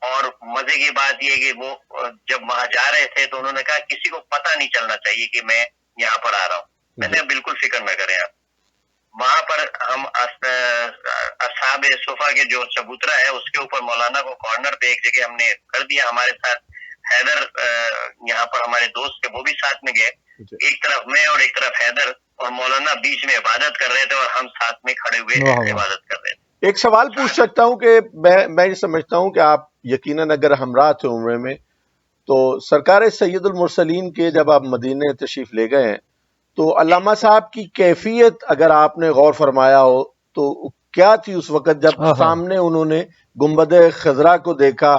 S3: اور مزے کی بات یہ کہ وہ جب وہاں جا رہے تھے تو انہوں نے کہا کسی کو پتہ نہیں چلنا چاہیے کہ میں یہاں پر آ رہا ہوں. میں نے بالکل فکر نہ کریں آپ. وہاں پر ہم اصحاب صفا کے جو چبوترا ہے اس کے اوپر مولانا کو کارنر پہ ایک جگہ ہم نے کر دیا. ہمارے ساتھ حیدر یہاں پر ہمارے دوست تھے وہ بھی ساتھ میں گئے. ایک طرف میں اور ایک طرف حیدر, اور مولانا بیچ میں عبادت کر رہے تھے اور ہم ساتھ میں کھڑے ہوئے عبادت کر رہے تھے.
S1: ایک سوال پوچھ سکتا ہوں کہ میں یہ سمجھتا ہوں کہ آپ یقیناً اگر ہمراہ تھے عمرے میں تو سرکار سید المرسلین کے جب آپ مدینے تشریف لے گئے ہیں تو علامہ صاحب کی کیفیت اگر آپ نے غور فرمایا ہو تو کیا تھی اس وقت جب سامنے انہوں نے گنبد خضرا کو دیکھا,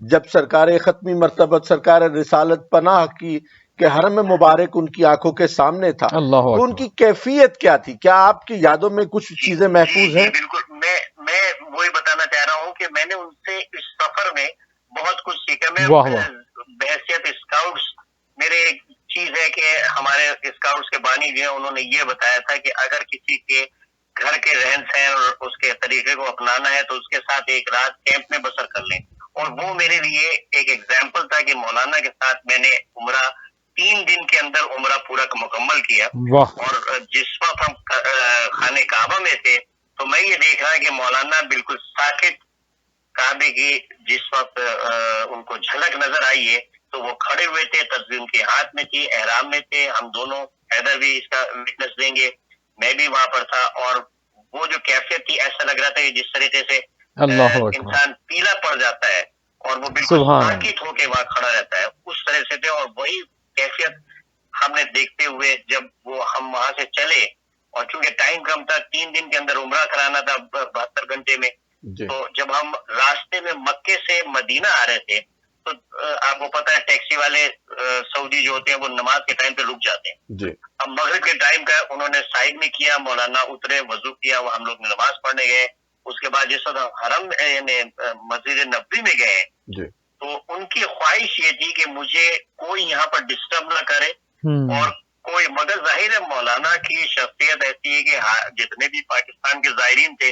S1: جب سرکار ختمی مرتبہ سرکار رسالت پناہ کی کہ حرم مبارک ان کی آنکھوں کے سامنے تھا, تو ان کی کیفیت کیا تھی؟ کیا آپ کی یادوں میں کچھ چیزیں محفوظ ہیں؟
S3: بالکل, میں وہی بتانا چاہ رہا ہوں کہ میں نے ان سے اس سفر میں بہت کچھ سیکھا. میں بحیثیت اسکاؤٹس, میرے ایک چیز ہے کہ ہمارے اسکاؤٹس کے بانی جو ہیں انہوں نے یہ بتایا تھا کہ اگر کسی کے گھر کے رہن سہن اور اس کے طریقے کو اپنانا ہے تو اس کے ساتھ ایک رات کیمپ میں بسر کر لیں. اور وہ میرے لیے ایک ایگزامپل تھا کہ مولانا کے ساتھ میں نے عمرہ 3 دن کے اندر عمرہ پورا مکمل کیا. اور جس وقت ہم خانہ کعبہ میں تھے تو میں یہ دیکھ رہا کہ مولانا بالکل ساکت کعبے کی جس وقت ان کو جھلک نظر آئی ہے تو وہ کھڑے ہوئے تھے, تصویر ان کے ہاتھ میں تھی, احرام میں تھے. ہم دونوں, حیدر بھی اس کا وٹنس دیں گے, میں بھی وہاں پر تھا. اور وہ جو کیفیت تھی ایسا لگ رہا تھا کہ جس طریقے سے انسان پیلا پڑ جاتا ہے اور وہ بالکل ساکت ہو کے وہاں کھڑا رہتا ہے, اس طرح سے تھے. اور وہی کیفیت ہم نے دیکھتے ہوئے جب وہ ہم وہاں سے چلے, اور چونکہ ٹائم کم تھا, 3 دن کے اندر عمرہ کرانا تھا 72 گھنٹے میں, تو جب ہم راستے میں مکے سے مدینہ آ رہے تھے تو آپ کو پتا ہے ٹیکسی والے سعودی جو ہوتے ہیں وہ نماز کے ٹائم پہ رک جاتے ہیں. اب مغرب کے ٹائم کا انہوں نے سائڈ میں کیا, مولانا اترے, وضو کیا, وہ ہم لوگ نماز پڑھنے گئے. اس کے بعد جس وقت حرم یعنی مسجد نبوی میں گئے تو ان کی خواہش یہ تھی کہ مجھے کوئی یہاں پر ڈسٹرب نہ کرے اور کوئی, مگر ظاہر ہے مولانا کی شخصیت ایسی ہے کہ جتنے بھی پاکستان کے زائرین تھے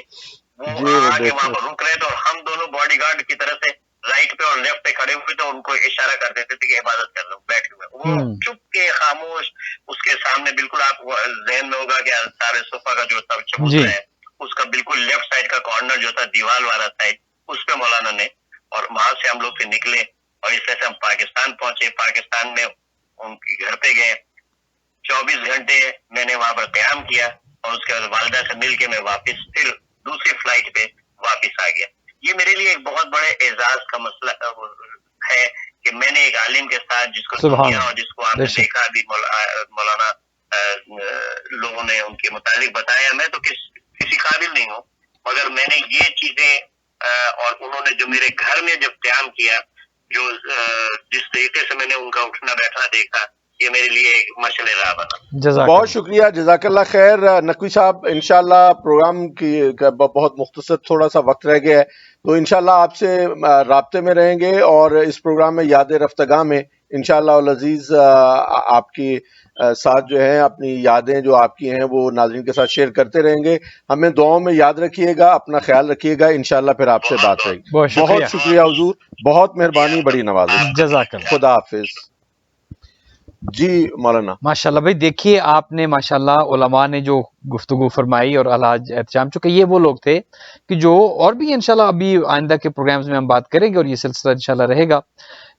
S3: وہ آگے وہاں پر رک رہے تھے اور ہم دونوں باڈی گارڈ کی طرف سے رائٹ پہ اور لیفٹ پہ کھڑے ہوئے تو ان کو اشارہ کر دیتے تھے کہ عبادت کر لو, بیٹھے ہوئے. وہ چپ کے خاموش, اس کے سامنے بالکل آپ ذہن میں ہوگا کہ اصحاب صفا کا جو چبوترا ہے اس کا بالکل لیفٹ سائڈ کا کارنر جو تھا دیوال والا سائڈ, اس پہ مولانا نے, اور وہاں سے ہم لوگ سے نکلے اور اس طرح سے ہم پاکستان پہنچے. پاکستان میں ان کے گھر پہ گئے, 24 گھنٹے میں نے وہاں پر قیام کیا اور اس کے بعد والدہ سے مل کے میں واپس پھر دوسری فلائٹ پہ واپس آ گیا. یہ میرے لیے ایک بہت بڑے اعزاز کا مسئلہ ہے کہ میں نے ایک عالم کے ساتھ جس کو سنیا اور جس کو آپ نے دیکھا بھی, مولانا لوگوں نے ان کے متعلق بتایا. میں تو کسی قابل نہیں ہوں, مگر میں نے یہ چیزیں اور انہوں نے جو میرے گھر میں جب قیام کیا, جو جس طریقے سے میں نے ان کا اٹھنا بیٹھنا دیکھا, یہ میرے لیے ایک مشعل راہ بنا۔
S2: جزاک
S1: بہت شکریہ، جزاک اللہ خیر نقوی صاحب. انشاءاللہ پروگرام کی بہت مختصر تھوڑا سا وقت رہ گیا ہے، تو انشاءاللہ آپ سے رابطے میں رہیں گے، اور اس پروگرام میں یاد رفتگاہ میں انشاءاللہ العزیز آپ کی ساتھ جو ہے اپنی یادیں جو آپ کی ہیں وہ ناظرین کے ساتھ شیئر کرتے رہیں گے. ہمیں دعاؤں میں یاد رکھیے گا، اپنا خیال رکھیے گا. انشاءاللہ پھر آپ سے بات رہے گی.
S2: بہت شکریہ.
S1: بہت شکریہ حضور، بہت مہربانی، بڑی نوازش.
S2: جزاک اللہ.
S1: خدا حافظ. جی مولانا.
S2: ماشاءاللہ بھائی، دیکھیے آپ نے ماشاءاللہ علماء نے جو گفتگو فرمائی، اور الحاج احتشام، چونکہ یہ وہ لوگ تھے کہ جو، اور بھی انشاءاللہ ابھی آئندہ کے پروگرامز میں ہم بات کریں گے اور یہ سلسلہ انشاءاللہ رہے گا،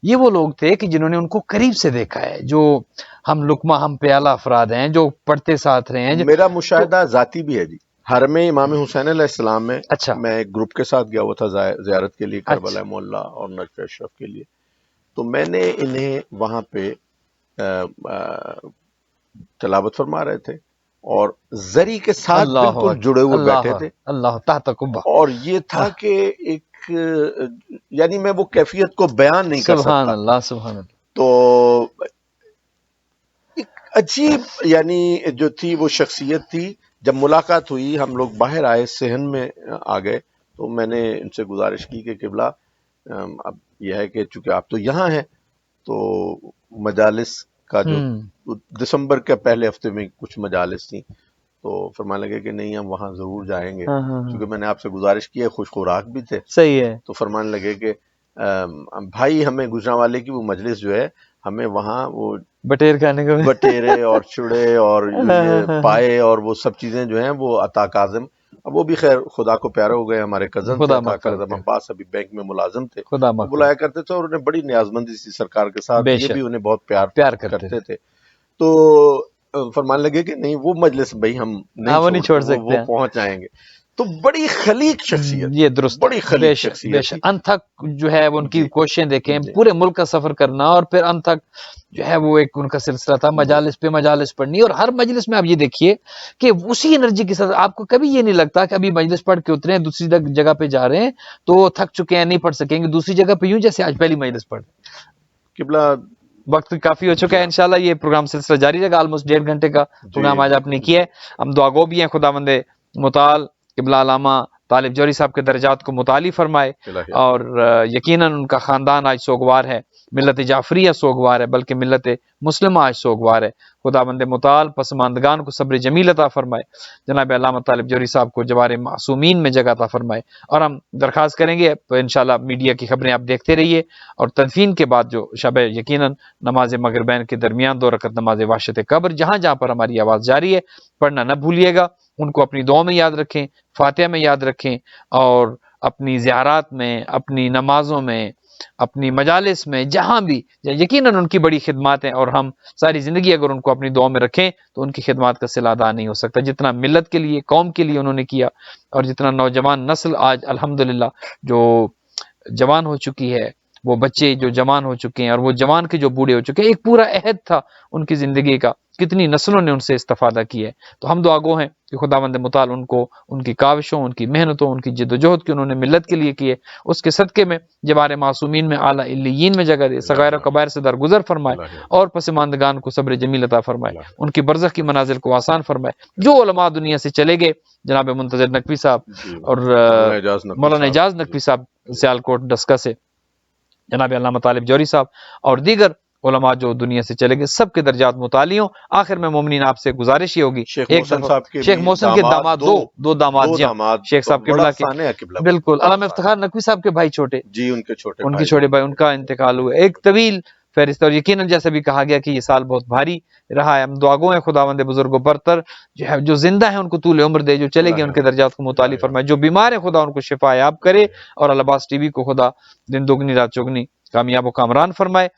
S2: یہ وہ لوگ تھے کہ جنہوں نے ان کو قریب سے دیکھا ہے، جو ہم لقمہ ہم پیالہ افراد ہیں، جو پڑھتے ساتھ رہے ہیں.
S1: میرا مشاہدہ ذاتی بھی ہے جی. حرم امام حسین علیہ السلام میں
S2: اچھا،
S1: میں ایک گروپ کے ساتھ گیا ہوا تھا زیارت کے لیے، کربلا مولا اور نجف اشرف کے لیے. تو میں نے انہیں وہاں پہ تلاوت فرما رہے تھے اور زری کے ساتھ بالکل جڑے ہوئے بیٹھے تھے.
S2: اللہ تحت قبہ.
S1: اور یہ تھا کہ ایک یعنی میں وہ کیفیت کو بیان نہیں کر
S2: سبحان
S1: سکتا.
S2: اللہ، سبحان اللہ.
S1: تو ایک عجیب یعنی جو تھی وہ شخصیت تھی. جب ملاقات ہوئی، ہم لوگ باہر آئے، صحن میں آ گئے، تو میں نے ان سے گزارش کی کہ قبلہ اب یہ ہے کہ چونکہ آپ تو یہاں ہیں، تو مجالس کا جو دسمبر کے پہلے ہفتے میں کچھ مجالس تھیں، تو فرمانے لگے کہ نہیں ہم وہاں ضرور جائیں گے، کیونکہ میں نے آپ سے گزارش کی ہے، خوش خوراک بھی تھے.
S2: صحیح ہے.
S1: تو فرمانے لگے کہ بھائی ہمیں گجرانوالے کی وہ مجلس جو ہے، ہمیں وہاں وہ
S2: بٹیر کھانے کو،
S1: بٹیرے اور چڑے اور یہ پائے اور وہ سب چیزیں جو ہیں وہ عطا کاظم، اب وہ بھی خیر خدا کو پیارے ہو گئے، ہمارے کزن تھے عطا کاظم عباس، ابھی بینک میں ملازم تھے، وہ بلایا کرتے تھے، اور انہیں بڑی نیازمندی سی سرکار کے ساتھ، یہ بھی انہیں بہت پیار کرتے تھے. تو فرمان لگے کہ نہیں وہ مجلس بھائی ہم نہیں چھوڑ سکتے، وہ پہنچ جائیں گے. تو بڑی خلیق شخصیت،
S2: یہ درست،
S1: بڑی خلیق شخصیت،
S2: انتھک جو ہے ان کی کوششیں دیکھیں، پورے ملک کا سفر کرنا، اور پھر انتھک جو ہے وہ ایک ان کا سلسلہ تھا، مجالس پہ مجالس پڑھنی. اور ہر مجلس میں آپ یہ دیکھیے کہ اسی انرجی کے ساتھ آپ کو کبھی یہ نہیں لگتا کہ ابھی مجلس پڑھ کے اترے ہیں، دوسری جگہ پہ جا رہے ہیں تو تھک چکے ہیں، نہیں پڑھ سکیں گے، دوسری جگہ پہ یوں جیسے آج پہلی مجلس پڑھ.
S1: قبلہ
S2: وقت کافی ہو چکا ہے، انشاءاللہ یہ پروگرام سلسلہ جاری رہے گا. آلموسٹ 1.5 گھنٹے کا پروگرام آج آپ نے کیا ہے. ہم دعا گو بھی ہیں خداوند متعال قبلہ علامہ طالب جوہری صاحب کے درجات کو متعالی فرمائے، اور یقیناً ان کا خاندان آج سوگوار ہے، ملت جعفریہ سوگوار ہے، بلکہ ملت مسلمہ آج سوگوار ہے. خداوند متعال پسماندگان کو صبر جمیل عطا فرمائے، جناب علامہ طالب جوہری صاحب کو جوار معصومین میں جگہ عطا فرمائے. اور ہم درخواست کریں گے انشاءاللہ میڈیا کی خبریں آپ دیکھتے رہیے، اور تدفین کے بعد جو شب یقیناً نماز مغربین کے درمیان 2 رکعت نماز وحشت قبر، جہاں جہاں پر ہماری آواز جاری ہے، پڑھنا نہ بھولیے گا. ان کو اپنی دعا میں یاد رکھیں، فاتحہ میں یاد رکھیں، اور اپنی زیارات میں، اپنی نمازوں میں، اپنی مجالس میں، جہاں بھی یقیناً ان کی بڑی خدمات ہیں، اور ہم ساری زندگی اگر ان کو اپنی دعا میں رکھیں تو ان کی خدمات کا صلہ ادا نہیں ہو سکتا. جتنا ملت کے لیے، قوم کے لیے انہوں نے کیا، اور جتنا نوجوان نسل آج الحمدللہ جو جوان ہو چکی ہے، وہ بچے جو جوان ہو چکے ہیں، اور وہ جوان کے جو بوڑھے ہو چکے ہیں، ایک پورا عہد تھا ان کی زندگی کا، کتنی نسلوں نے ان سے استفادہ کیا ہے. تو ہم دعا گو ہیں کہ خداوند متعال ان کو، ان کی کاوشوں، ان کی محنتوں، ان کی جد و جہد کی انہوں نے ملت کے لیے کی ہے، اس کے صدقے میں جوار معصومین میں اعلیٰ علیین میں جگہ دے، صغائر و کبائر سے درگزر فرمائے، اور پسماندگان کو صبر جمیل عطا فرمائے، ان کی برزخ کی منازل کو آسان فرمائے. جو علماء دنیا سے چلے گئے، جناب منتظر نقوی صاحب اور مولانا اعجاز نقوی صاحب سیالکوٹ ڈسکا سے، جناب علامہ طالب جوہری صاحب، اور دیگر علماء جو دنیا سے چلے گئے، سب کے درجات متعالی ہوں. آخر میں مومنین آپ سے گزارش ہی ہوگی،
S1: شیخ
S2: شیخ محسن کے داماد، دو داماد، شیخ صاحب قبلہ کے، بالکل علامہ افتخار نقوی صاحب کے بھائی چھوٹے،
S1: جی ان کے
S2: چھوٹے بھائی، ان کا انتقال ہوا. ایک طویل فہرست، اور یقیناً جیسا بھی کہا گیا کہ یہ سال بہت بھاری رہا ہے. ہم دعا گو ہیں خداوند بزرگ و برتر جو زندہ ہیں ان کو طول عمر دے، جو چلے گئے ان کے درجات کو متعالی فرمائے، جو بیمار ہیں خدا ان کو شفا یاب کرے، اور العباس ٹی وی کو خدا دن دگنی رات چوگنی کامیاب و کامران فرمائے.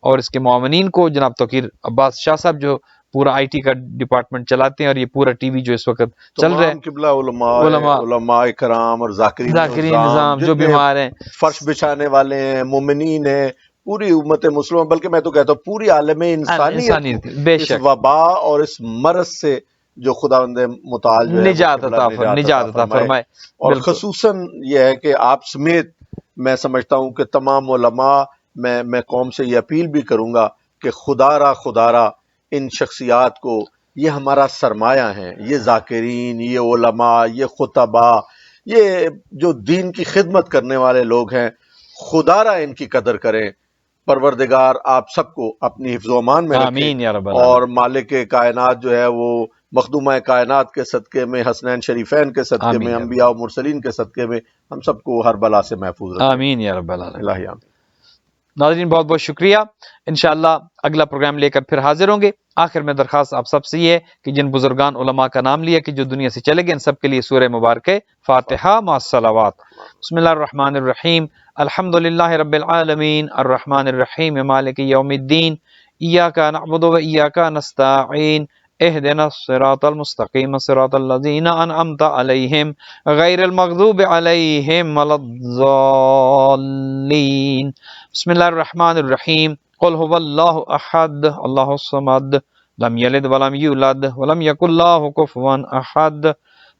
S2: اور اس کے معاونین کو جناب توقیر عباس شاہ صاحب جو پورا آئی ٹی کا ڈپارٹمنٹ چلاتے ہیں، اور یہ پورا ٹی وی جو اس وقت چل رہا ہے،
S1: قبلہ علماء کرام اور ذاکرین
S2: نظام جو بیمار ہیں،
S1: فرش بچھانے والے ہیں، مومنین ہیں، پوری امت مسلمہ، بلکہ میں تو کہتا ہوں پوری عالم انسانیت اس وبا اور اس مرض سے جو خداوند متعال جو ہے
S2: نجات عطا فرمائے.
S1: اور خصوصاً یہ ہے کہ آپ سمیت میں سمجھتا ہوں کہ تمام علماء، میں قوم سے یہ اپیل بھی کروں گا کہ خدا را ان شخصیات کو، یہ ہمارا سرمایہ ہیں، یہ ذاکرین، یہ علماء، یہ خطباء، یہ جو دین کی خدمت کرنے والے لوگ ہیں، خدا را ان کی قدر کریں۔ پروردگار آپ سب کو اپنی حفظ و امان میں رکھے،
S2: آمین یا رب العالمین۔
S1: اور مالک کائنات جو ہے وہ مخدومہ کائنات کے صدقے میں، حسنین شریفین کے صدقے
S2: آمین
S1: میں،
S2: یا رب
S1: انبیاء و مرسلین کے صدقے میں ہم سب کو ہر بلا سے محفوظ رکھے۔
S2: آمین یا رب العالمین۔
S1: الہی آمین۔
S2: ناظرین بہت بہت شکریہ، انشاءاللہ اگلا پروگرام لے کر پھر حاضر ہوں گے۔ آخر میں درخواست آپ سب سے یہ ہے کہ جن بزرگان علماء کا نام لیا کہ جو دنیا سے چلے گئے، ان سب کے لیے سورہ مبارک فاتحہ مع الصلوات۔ بسم اللہ الرحمن الرحیم، الحمد للہ رب العالمین، الرحمن الرحیم، مالک یوم الدین، ایاک نعبد و ایاک نستعین، اہدنا الصراط المستقیم صراط الذین انعمت علیہم غیر المغضوب علیہم ولا الضالین۔ بسم اللہ الرحمن الرحیم، قل هو اللہ احد اللہ الصمد لم یلد ولم یولد ولم یکن له کفوا احد۔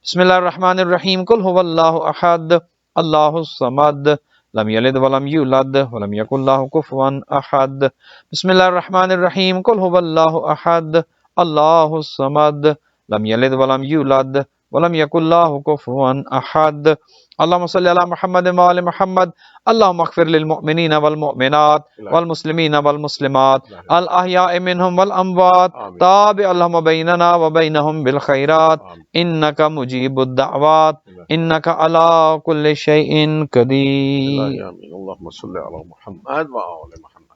S2: بسم اللہ الرحمن الرحیم، قل هو اللہ احد اللہ الصمد لم یلد ولم یولد ولم یکن له کفوا احد۔ بسم اللہ الرحمن الرحیم، قل هو اللہ احد اللہ الصمد لم یلد ولم یولد ولم یکن له کفوا احد۔ اللہم صلی علی محمد وآل محمد، اللہم اغفر للمؤمنین والمؤمنات والمسلمین والمسلمات الاحیاء منہم والاموات، تابع اللہم بیننا وبینہم بالخیرات، انک مجیب الدعوات، انک علی کل شیء قدیر۔
S1: الہی آمین۔ اللہم صلی علی محمد وآل محمد۔